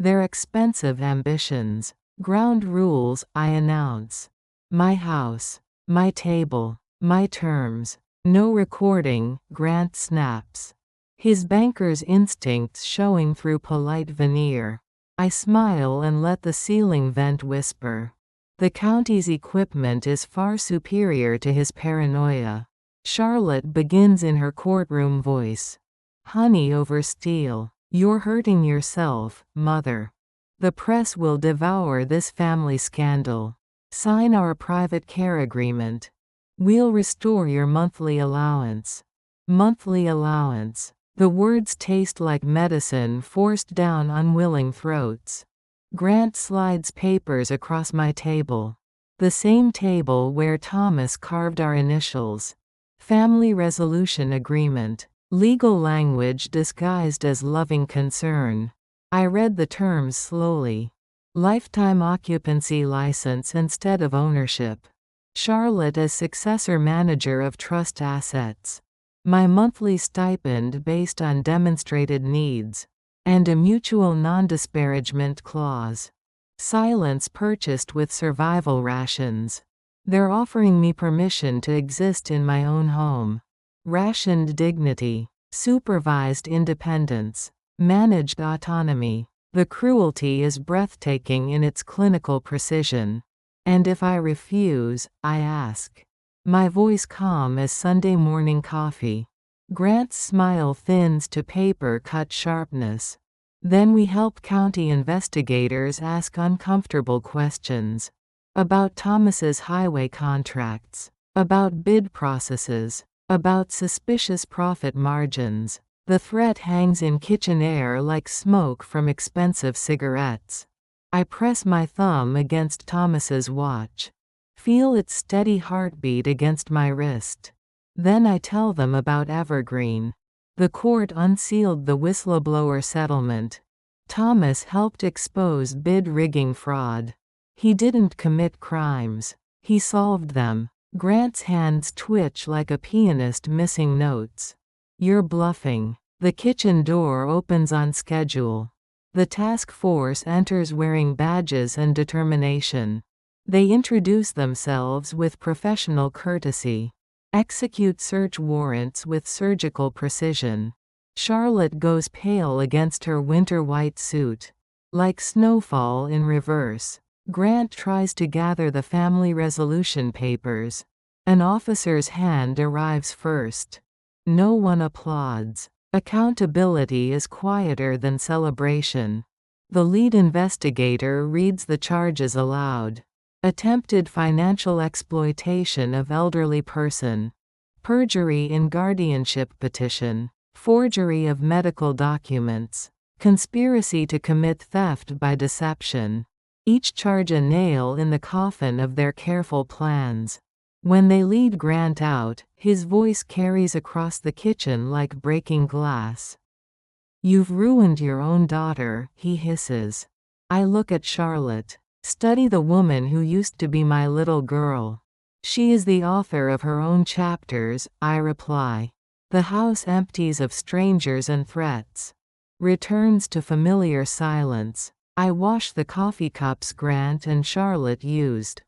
Their expensive ambitions. Ground rules, I announce. My house. My table. My terms. No recording, Grant snaps. His banker's instincts showing through polite veneer. I smile and let the ceiling vent whisper. The county's equipment is far superior to his paranoia. Charlotte begins in her courtroom voice. Honey over steel. You're hurting yourself, mother. The press will devour this family scandal. Sign our private care agreement. We'll restore your monthly allowance. Monthly allowance. The words taste like medicine forced down unwilling throats. Grant slides papers across my table. The same table where Thomas carved our initials. Family resolution agreement. Legal language disguised as loving concern. I read the terms slowly. Lifetime occupancy license instead of ownership. Charlotte as successor manager of trust assets. My monthly stipend based on demonstrated needs. And a mutual non-disparagement clause. Silence purchased with survival rations. They're offering me permission to exist in my own home. Rationed dignity. Supervised independence. Managed autonomy. The cruelty is breathtaking in its clinical precision. And if I refuse, I ask. My voice calm as Sunday morning coffee. Grant's smile thins to paper-cut sharpness. Then we help county investigators ask uncomfortable questions. About Thomas's highway contracts. About bid processes. About suspicious profit margins. The threat hangs in kitchen air like smoke from expensive cigarettes. I press my thumb against Thomas's watch. Feel its steady heartbeat against my wrist. Then I tell them about Evergreen. The court unsealed the whistleblower settlement. Thomas helped expose bid rigging fraud. He didn't commit crimes. He solved them. Grant's hands twitch like a pianist missing notes. You're bluffing. The kitchen door opens on schedule. The task force enters wearing badges and determination. They introduce themselves with professional courtesy. Execute search warrants with surgical precision. Charlotte goes pale against her winter white suit. Like snowfall in reverse. Grant tries to gather the family resolution papers. An officer's hand arrives first. No one applauds. Accountability is quieter than celebration. The lead investigator reads the charges aloud. Attempted financial exploitation of elderly person. Perjury in guardianship petition. Forgery of medical documents. Conspiracy to commit theft by deception. Each charge a nail in the coffin of their careful plans. When they lead Grant out, his voice carries across the kitchen like breaking glass. You've ruined your own daughter, he hisses. I look at Charlotte. Study the woman who used to be my little girl. She is the author of her own chapters, I reply. The house empties of strangers and threats. Returns to familiar silence. I wash the coffee cups Grant and Charlotte used.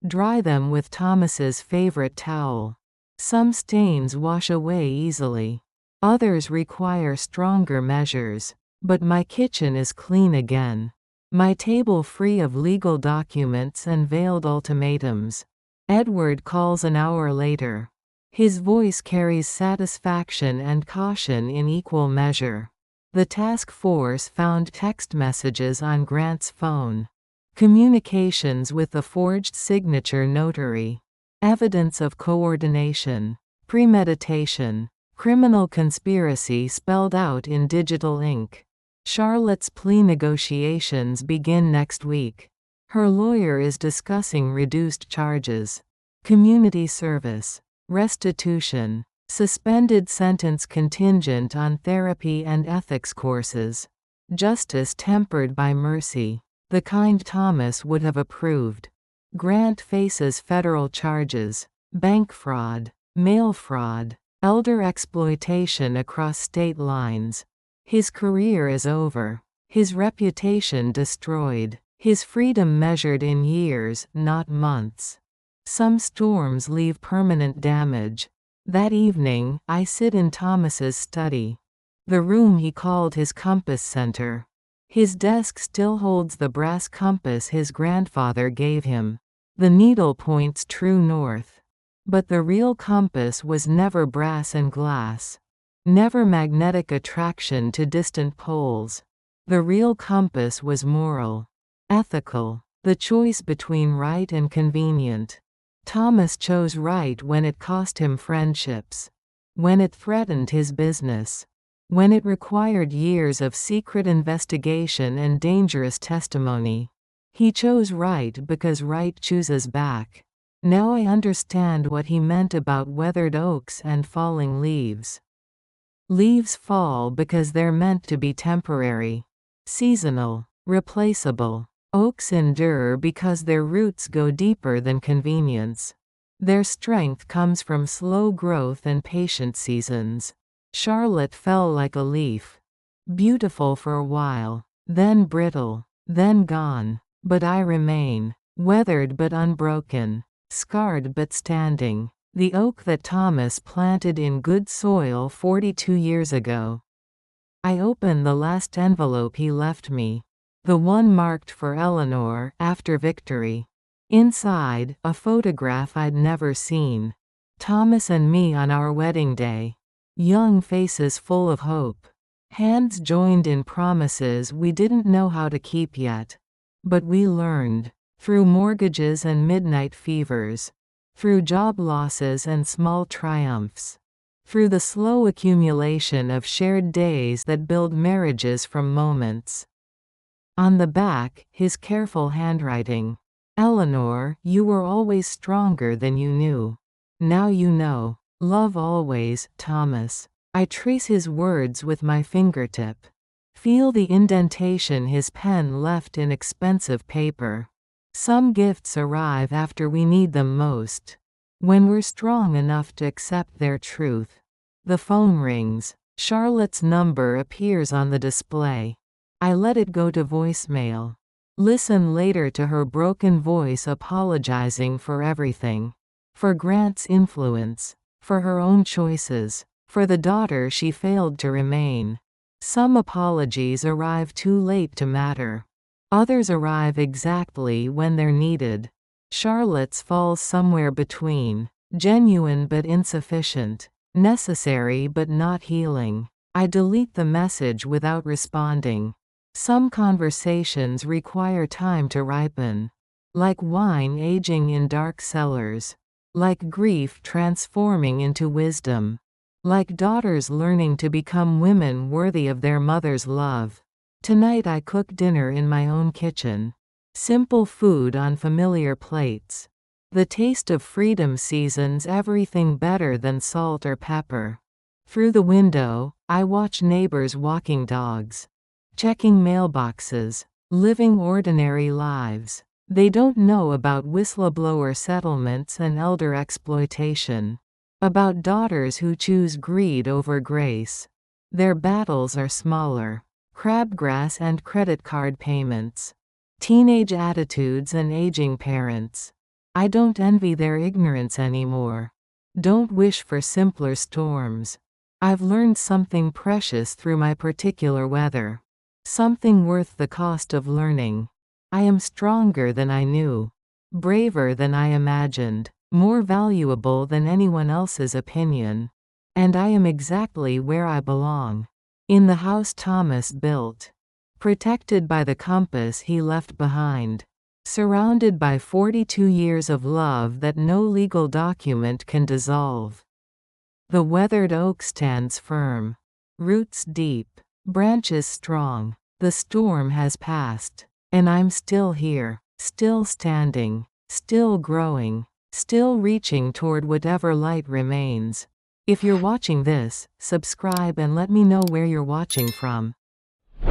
Dry them with Thomas's favorite towel. Some stains wash away easily. Others require stronger measures. But my kitchen is clean again. My table free of legal documents and veiled ultimatums. Edward calls an hour later. His voice carries satisfaction and caution in equal measure. The task force found text messages on Grant's phone. Communications with the forged signature notary. Evidence of coordination. Premeditation. Criminal conspiracy spelled out in digital ink. Charlotte's plea negotiations begin next week. Her lawyer is discussing reduced charges. Community service. Restitution. Suspended sentence contingent on therapy and ethics courses. Justice tempered by mercy. The kind Thomas would have approved. Grant faces federal charges. Bank fraud. Mail fraud. Elder exploitation across state lines. His career is over. His reputation destroyed. His freedom measured in years, not months. Some storms leave permanent damage. That evening, I sit in Thomas's study. The room he called his compass center. His desk still holds the brass compass his grandfather gave him. The needle points true north. But the real compass was never brass and glass. Never magnetic attraction to distant poles. The real compass was moral. Ethical. The choice between right and convenient. Thomas chose right when it cost him friendships. When it threatened his business. When it required years of secret investigation and dangerous testimony. He chose right because right chooses back. Now I understand what he meant about weathered oaks and falling leaves. Leaves fall because they're meant to be temporary. Seasonal. Replaceable. Oaks endure because their roots go deeper than convenience. Their strength comes from slow growth and patient seasons. Charlotte fell like a leaf. Beautiful for a while, then brittle, then gone. But I remain. Weathered but unbroken. Scarred but standing. The oak that Thomas planted in good soil 42 years ago. I open the last envelope he left me. The one marked for Eleanor, after victory. Inside, a photograph I'd never seen. Thomas and me on our wedding day. Young faces full of hope. Hands joined in promises we didn't know how to keep yet. But we learned. Through mortgages and midnight fevers. Through job losses and small triumphs. Through the slow accumulation of shared days that build marriages from moments. On the back, his careful handwriting. Eleanor, you were always stronger than you knew. Now you know. Love always, Thomas. I trace his words with my fingertip. Feel the indentation his pen left in expensive paper. Some gifts arrive after we need them most. When we're strong enough to accept their truth. The phone rings. Charlotte's number appears on the display. I let it go to voicemail. Listen later to her broken voice apologizing for everything. For Grant's influence. For her own choices. For the daughter she failed to remain. Some apologies arrive too late to matter. Others arrive exactly when they're needed. Charlotte's falls somewhere between. Genuine but insufficient. Necessary but not healing. I delete the message without responding. Some conversations require time to ripen. Like wine aging in dark cellars. Like grief transforming into wisdom. Like daughters learning to become women worthy of their mother's love. Tonight I cook dinner in my own kitchen. Simple food on familiar plates. The taste of freedom seasons everything better than salt or pepper. Through the window, I watch neighbors walking dogs. Checking mailboxes. Living ordinary lives. They don't know about whistleblower settlements and elder exploitation. About daughters who choose greed over grace. Their battles are smaller. Crabgrass and credit card payments. Teenage attitudes and aging parents. I don't envy their ignorance anymore. Don't wish for simpler storms. I've learned something precious through my particular weather. Something worth the cost of learning. I am stronger than I knew. Braver than I imagined. More valuable than anyone else's opinion. And I am exactly where I belong. In the house Thomas built. Protected by the compass he left behind. Surrounded by 42 years of love that no legal document can dissolve. The weathered oak stands firm. Roots deep. Branches strong. The storm has passed. And I'm still here. Still standing. Still growing. Still reaching toward whatever light remains. If you're watching this, subscribe and let me know where you're watching from.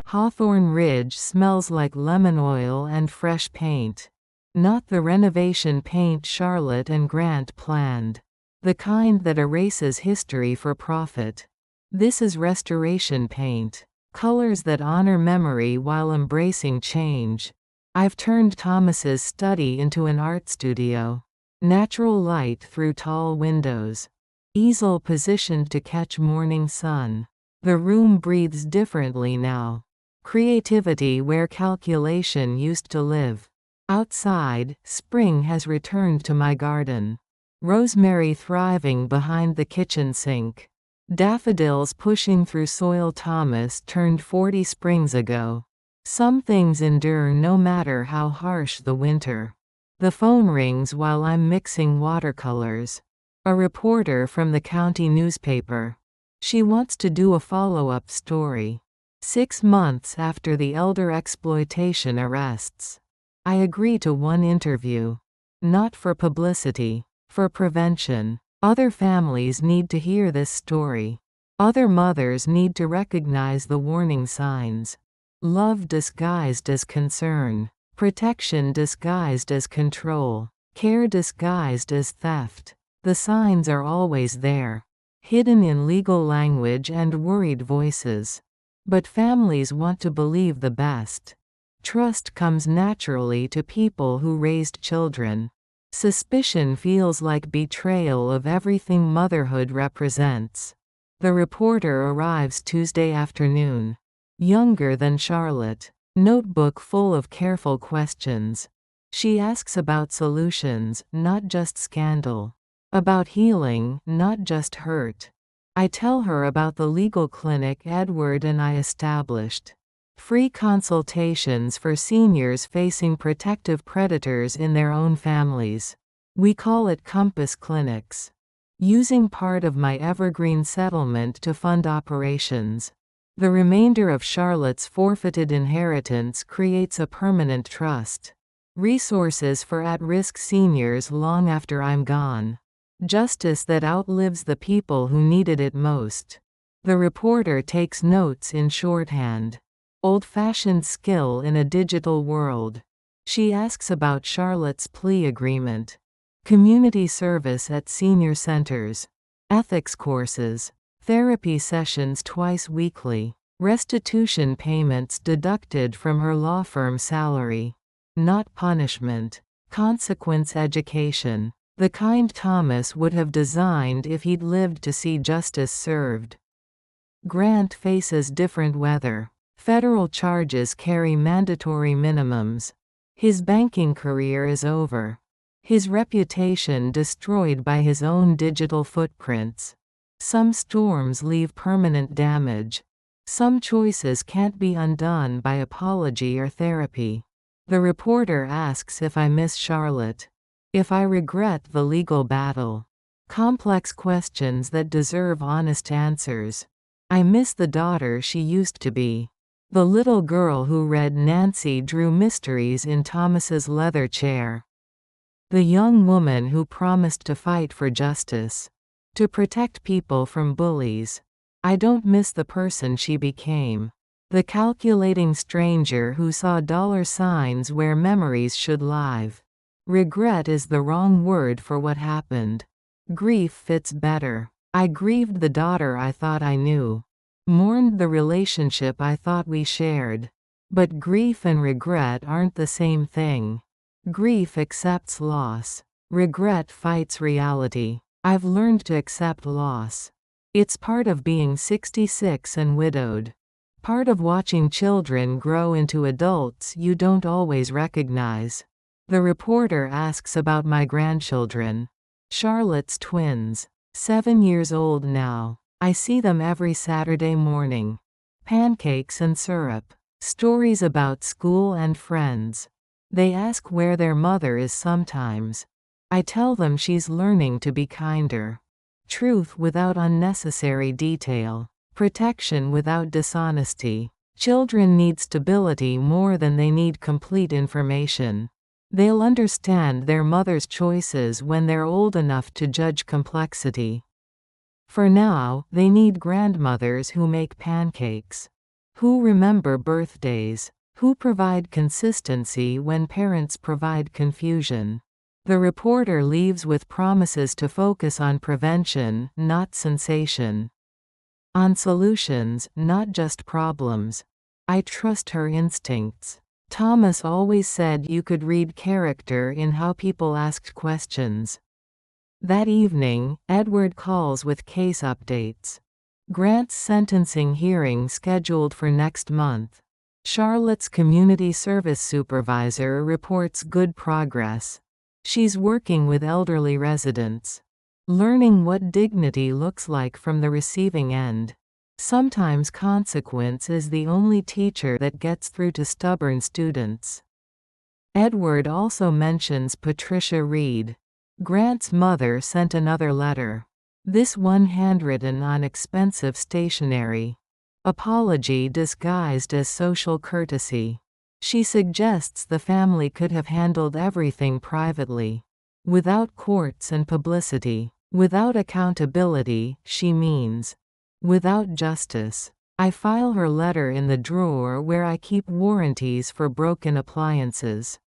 Hawthorne Ridge smells like lemon oil and fresh paint. Not the renovation paint Charlotte and Grant planned. The kind that erases history for profit. This is restoration paint. Colors that honor memory while embracing change. I've turned Thomas's study into an art studio. Natural light through tall windows. Easel positioned to catch morning sun. The room breathes differently now. Creativity where calculation used to live. Outside, spring has returned to my garden. Rosemary thriving behind the kitchen sink. Daffodils pushing through soil. Thomas turned 40 springs ago. Some things endure no matter how harsh the winter. The phone rings while I'm mixing watercolors. A reporter from the county newspaper. She wants to do a follow-up story. 6 months after the elder exploitation arrests. I agree to one interview. Not for publicity, for prevention. Other families need to hear this story. Other mothers need to recognize the warning signs. Love disguised as concern. Protection disguised as control. Care disguised as theft. The signs are always there. Hidden in legal language and worried voices. But families want to believe the best. Trust comes naturally to people who raised children. Suspicion feels like betrayal of everything motherhood represents. The reporter arrives Tuesday afternoon. Younger than Charlotte. Notebook full of careful questions. She asks about solutions, not just scandal. About healing, not just hurt. I tell her about the legal clinic Edward and I established. Free consultations for seniors facing protective predators in their own families. We call it Compass Clinics. Using part of my evergreen settlement to fund operations. The remainder of Charlotte's forfeited inheritance creates a permanent trust. Resources for at-risk seniors long after I'm gone. Justice that outlives the people who needed it most. The reporter takes notes in shorthand. Old-fashioned skill in a digital world. She asks about Charlotte's plea agreement. Community service at senior centers. Ethics courses. Therapy sessions twice weekly. Restitution payments deducted from her law firm salary. Not punishment. Consequence education. The kind Thomas would have designed if he'd lived to see justice served. Grant faces different weather. Federal charges carry mandatory minimums. His banking career is over. His reputation destroyed by his own digital footprints. Some storms leave permanent damage. Some choices can't be undone by apology or therapy. The reporter asks if I miss Charlotte. If I regret the legal battle. Complex questions that deserve honest answers. I miss the daughter she used to be. The little girl who read Nancy Drew mysteries in Thomas's leather chair. The young woman who promised to fight for justice. To protect people from bullies. I don't miss the person she became. The calculating stranger who saw dollar signs where memories should live. Regret is the wrong word for what happened. Grief fits better. I grieved the daughter I thought I knew. Mourned the relationship I thought we shared. But grief and regret aren't the same thing. Grief accepts loss. Regret fights reality. I've learned to accept loss. It's part of being 66 and widowed. Part of watching children grow into adults you don't always recognize. The reporter asks about my grandchildren. Charlotte's twins. 7 years old now. I see them every Saturday morning. Pancakes and syrup. Stories about school and friends. They ask where their mother is sometimes. I tell them she's learning to be kinder. Truth without unnecessary detail. Protection without dishonesty. Children need stability more than they need complete information. They'll understand their mother's choices when they're old enough to judge complexity. For now, they need grandmothers who make pancakes. Who remember birthdays. Who provide consistency when parents provide confusion. The reporter leaves with promises to focus on prevention, not sensation. On solutions, not just problems. I trust her instincts. Thomas always said you could read character in how people asked questions. That evening, Edward calls with case updates. Grant's sentencing hearing scheduled for next month. Charlotte's community service supervisor reports good progress. She's working with elderly residents, learning what dignity looks like from the receiving end. Sometimes consequence is the only teacher that gets through to stubborn students. Edward also mentions Patricia Reed. Grant's mother sent another letter. This one handwritten on expensive stationery. Apology disguised as social courtesy. She suggests the family could have handled everything privately. Without courts and publicity. Without accountability, she means. Without justice. I file her letter in the drawer where I keep warranties for broken appliances.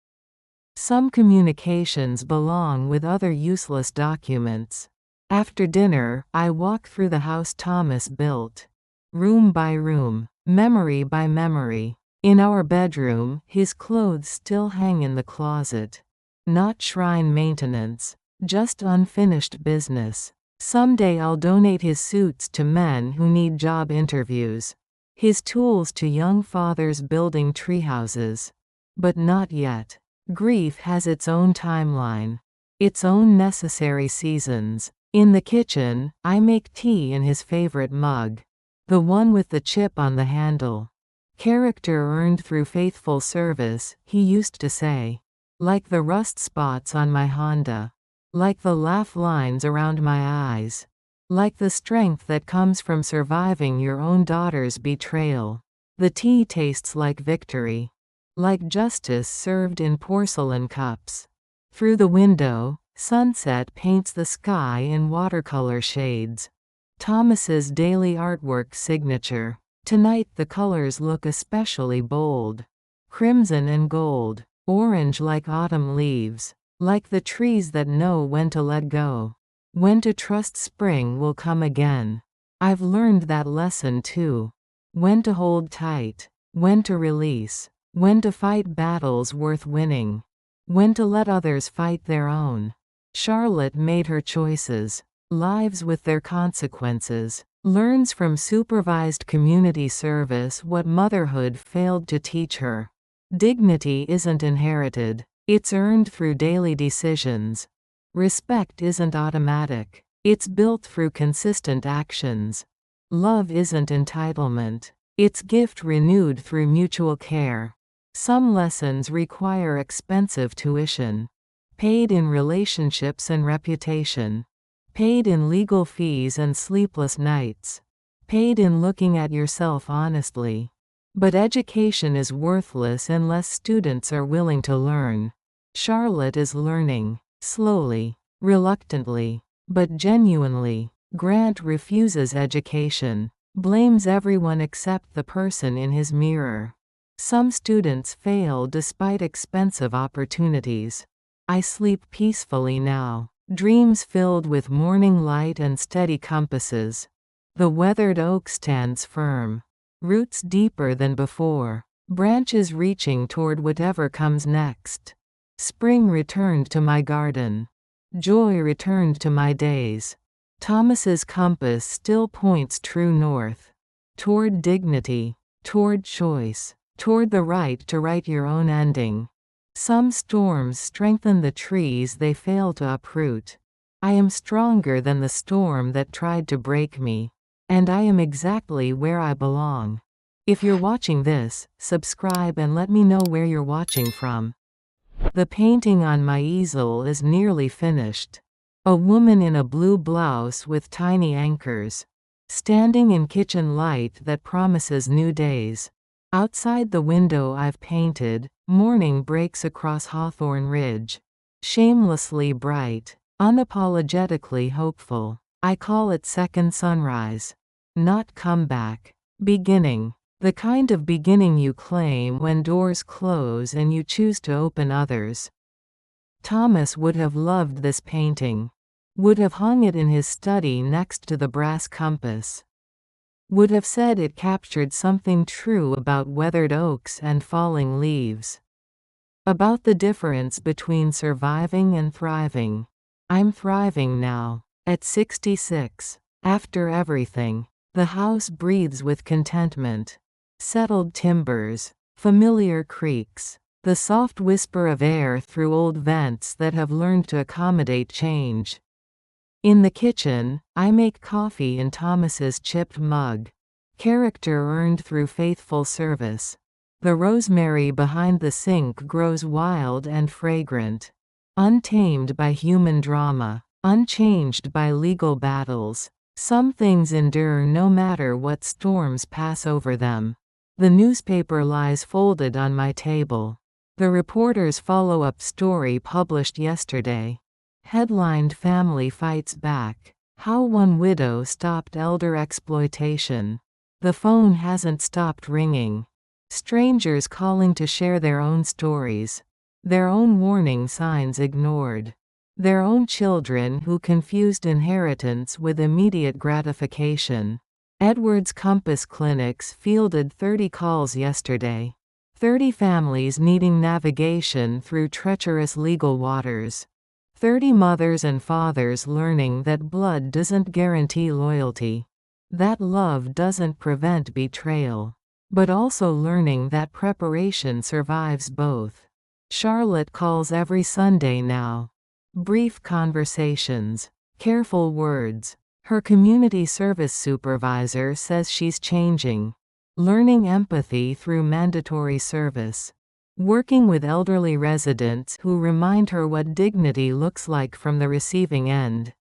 Some communications belong with other useless documents. After dinner, I walk through the house Thomas built. Room by room, memory by memory. In our bedroom, his clothes still hang in the closet. Not shrine maintenance, just unfinished business. Someday I'll donate his suits to men who need job interviews. His tools to young fathers building treehouses. But not yet. Grief has its own timeline. Its own necessary seasons. In the kitchen, I make tea in his favorite mug. The one with the chip on the handle. Character earned through faithful service, he used to say. Like the rust spots on my Honda. Like the laugh lines around my eyes. Like the strength that comes from surviving your own daughter's betrayal. The tea tastes like victory. Like justice served in porcelain cups. Through the window, sunset paints the sky in watercolor shades. Thomas's daily artwork signature. Tonight the colors look especially bold. Crimson and gold. Orange like autumn leaves. Like the trees that know when to let go. When to trust spring will come again. I've learned that lesson too. When to hold tight. When to release. When to fight battles worth winning. When to let others fight their own. Charlotte made her choices. Lives with their consequences. Learns from supervised community service what motherhood failed to teach her. Dignity isn't inherited. It's earned through daily decisions. Respect isn't automatic. It's built through consistent actions. Love isn't entitlement. It's gift renewed through mutual care. Some lessons require expensive tuition. Paid in relationships and reputation. Paid in legal fees and sleepless nights. Paid in looking at yourself honestly. But education is worthless unless students are willing to learn. Charlotte is learning. Slowly. Reluctantly. But genuinely. Grant refuses education. Blames everyone except the person in his mirror. Some students fail despite expensive opportunities. I sleep peacefully now. Dreams filled with morning light and steady compasses. The weathered oak stands firm. Roots deeper than before. Branches reaching toward whatever comes next. Spring returned to my garden. Joy returned to my days. Thomas's compass still points true north. Toward dignity. Toward choice. Toward the right to write your own ending. Some storms strengthen the trees they fail to uproot. I am stronger than the storm that tried to break me. And I am exactly where I belong. If you're watching this, subscribe and let me know where you're watching from. The painting on my easel is nearly finished. A woman in a blue blouse with tiny anchors. Standing in kitchen light that promises new days. Outside the window I've painted, morning breaks across Hawthorne Ridge. Shamelessly bright, unapologetically hopeful. I call it second sunrise. Not comeback. Beginning. The kind of beginning you claim when doors close and you choose to open others. Thomas would have loved this painting. Would have hung it in his study next to the brass compass. would have said it captured something true about weathered oaks and falling leaves. About the difference between surviving and thriving. I'm thriving now. At 66. After everything. The house breathes with contentment. Settled timbers. Familiar creaks. The soft whisper of air through old vents that have learned to accommodate change. In the kitchen, I make coffee in Thomas's chipped mug. Character earned through faithful service. The rosemary behind the sink grows wild and fragrant. Untamed by human drama. Unchanged by legal battles. Some things endure no matter what storms pass over them. The newspaper lies folded on my table. The reporter's follow-up story published yesterday. Headlined Family Fights Back. How one widow stopped elder exploitation. The phone hasn't stopped ringing. Strangers calling to share their own stories. Their own warning signs ignored. Their own children who confused inheritance with immediate gratification. Edwards Compass Clinics fielded 30 calls yesterday. 30 families needing navigation through treacherous legal waters. 30 mothers and fathers learning that blood doesn't guarantee loyalty. That love doesn't prevent betrayal. But also learning that preparation survives both. Charlotte calls every Sunday now. Brief conversations. Careful words. Her community service supervisor says she's changing. Learning empathy through mandatory service. Working with elderly residents who remind her what dignity looks like from the receiving end.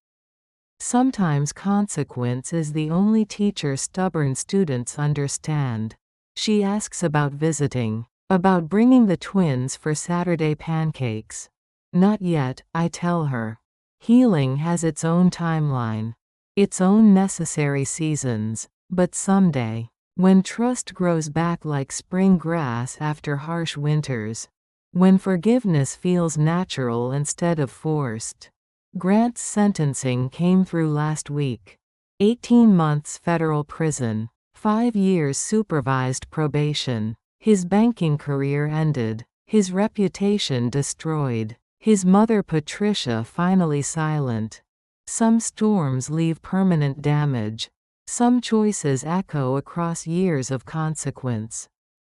Sometimes consequence is the only teacher stubborn students understand. She asks about visiting. About bringing the twins for Saturday pancakes. Not yet, I tell her. Healing has its own timeline. Its own necessary seasons. But someday. When trust grows back like spring grass after harsh winters. When forgiveness feels natural instead of forced. Grant's sentencing came through last week. 18 months federal prison. 5 years supervised probation. His banking career ended. His reputation destroyed. His mother Patricia finally silent. Some storms leave permanent damage. Some choices echo across years of consequence.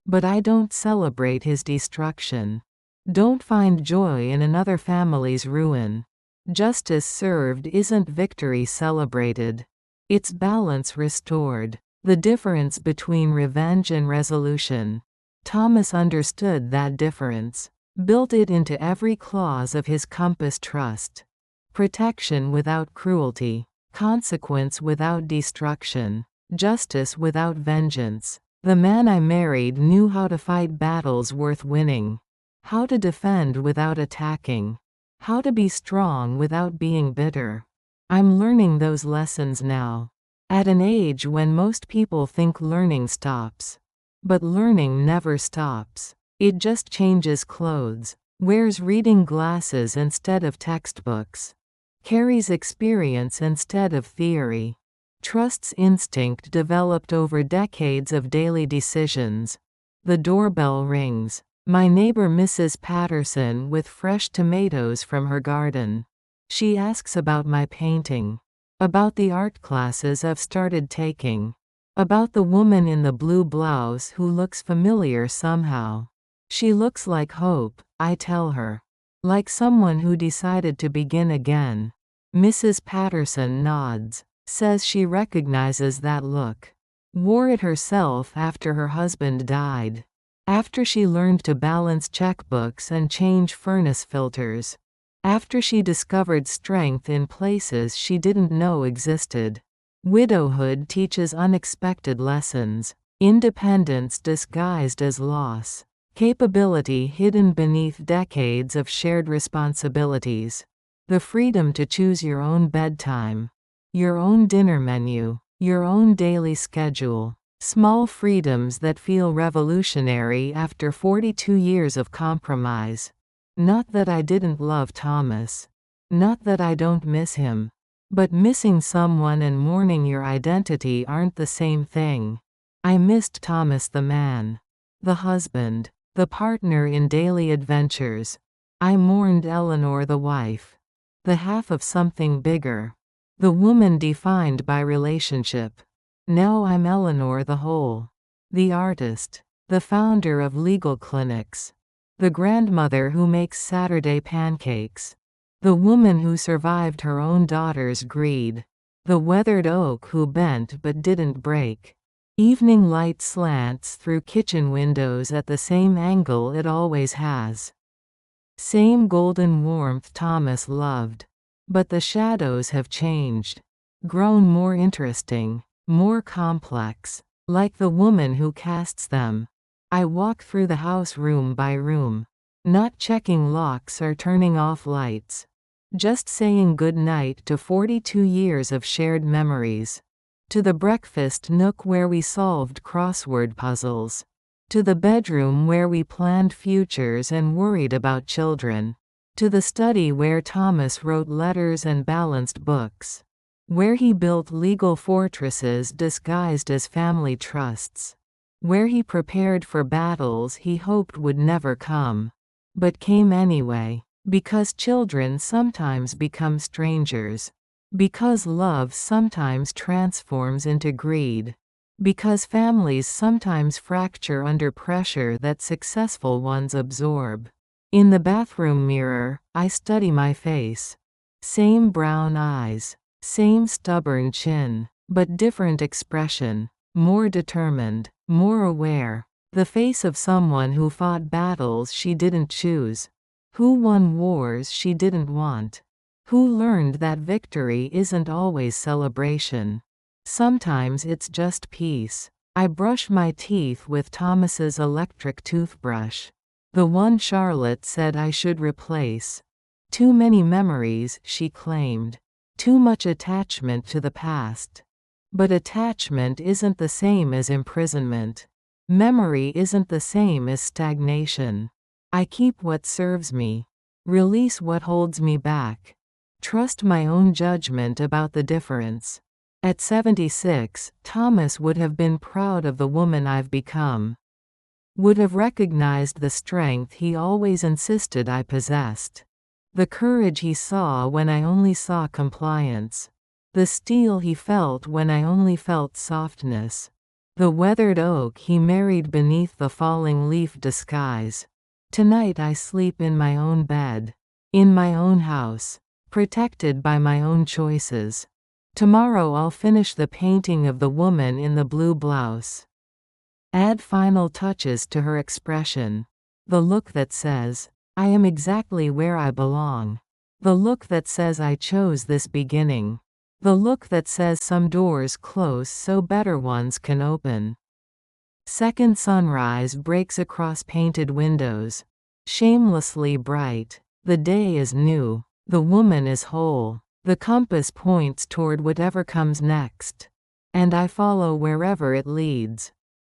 But I don't celebrate his destruction. Don't find joy in another family's ruin. Justice served isn't victory celebrated. It's balance restored. The difference between revenge and resolution. Thomas understood that difference. Built it into every clause of his Compass trust. Protection without cruelty. Consequence without destruction. Justice without vengeance. The man I married knew how to fight battles worth winning. How to defend without attacking. How to be strong without being bitter. I'm learning those lessons now. At an age when most people think learning stops. But learning never stops. It just changes clothes. Wears reading glasses instead of textbooks. Carries experience instead of theory. Trusts instinct developed over decades of daily decisions. The doorbell rings. My neighbor Mrs. Patterson with fresh tomatoes from her garden. She asks about my painting. About the art classes I've started taking. About the woman in the blue blouse who looks familiar somehow. She looks like hope, I tell her. Like someone who decided to begin again. Mrs. Patterson nods. Says she recognizes that look. Wore it herself after her husband died. After she learned to balance checkbooks and change furnace filters. After she discovered strength in places she didn't know existed. Widowhood teaches unexpected lessons. Independence disguised as loss. Capability hidden beneath decades of shared responsibilities. The freedom to choose your own bedtime. Your own dinner menu. Your own daily schedule. Small freedoms that feel revolutionary after 42 years of compromise. Not that I didn't love Thomas. Not that I don't miss him. But missing someone and mourning your identity aren't the same thing. I missed Thomas the man. The husband. The partner in daily adventures. I mourned Eleanor the wife. The half of something bigger. The woman defined by relationship. Now I'm Eleanor the whole. The artist. The founder of legal clinics. The grandmother who makes Saturday pancakes. The woman who survived her own daughter's greed. The weathered oak who bent but didn't break. Evening light slants through kitchen windows at the same angle it always has. Same golden warmth Thomas loved. But the shadows have changed. Grown more interesting. More complex. Like the woman who casts them. I walk through the house room by room. Not checking locks or turning off lights. Just saying good night to 42 years of shared memories. To the breakfast nook where we solved crossword puzzles. To the bedroom where we planned futures and worried about children. To the study where Thomas wrote letters and balanced books. Where he built legal fortresses disguised as family trusts. Where he prepared for battles he hoped would never come. But came anyway. Because children sometimes become strangers. Because love sometimes transforms into greed. Because families sometimes fracture under pressure that successful ones absorb. In the bathroom mirror, I study my face. Same brown eyes. Same stubborn chin. But different expression. More determined. More aware. The face of someone who fought battles she didn't choose. Who won wars she didn't want. Who learned that victory isn't always celebration. Sometimes it's just peace. I brush my teeth with Thomas's electric toothbrush. The one Charlotte said I should replace. Too many memories, she claimed. Too much attachment to the past. But attachment isn't the same as imprisonment. Memory isn't the same as stagnation. I keep what serves me. Release what holds me back. Trust my own judgment about the difference. At 76, Thomas would have been proud of the woman I've become. Would have recognized the strength he always insisted I possessed. The courage he saw when I only saw compliance. The steel he felt when I only felt softness. The weathered oak he married beneath the falling leaf disguise. Tonight I sleep in my own bed. In my own house. Protected by my own choices. Tomorrow I'll finish the painting of the woman in the blue blouse. Add final touches to her expression. The look that says, I am exactly where I belong. The look that says I chose this beginning. The look that says some doors close so better ones can open. Second sunrise breaks across painted windows. Shamelessly bright. The day is new. The woman is whole. The compass points toward whatever comes next. And I follow wherever it leads.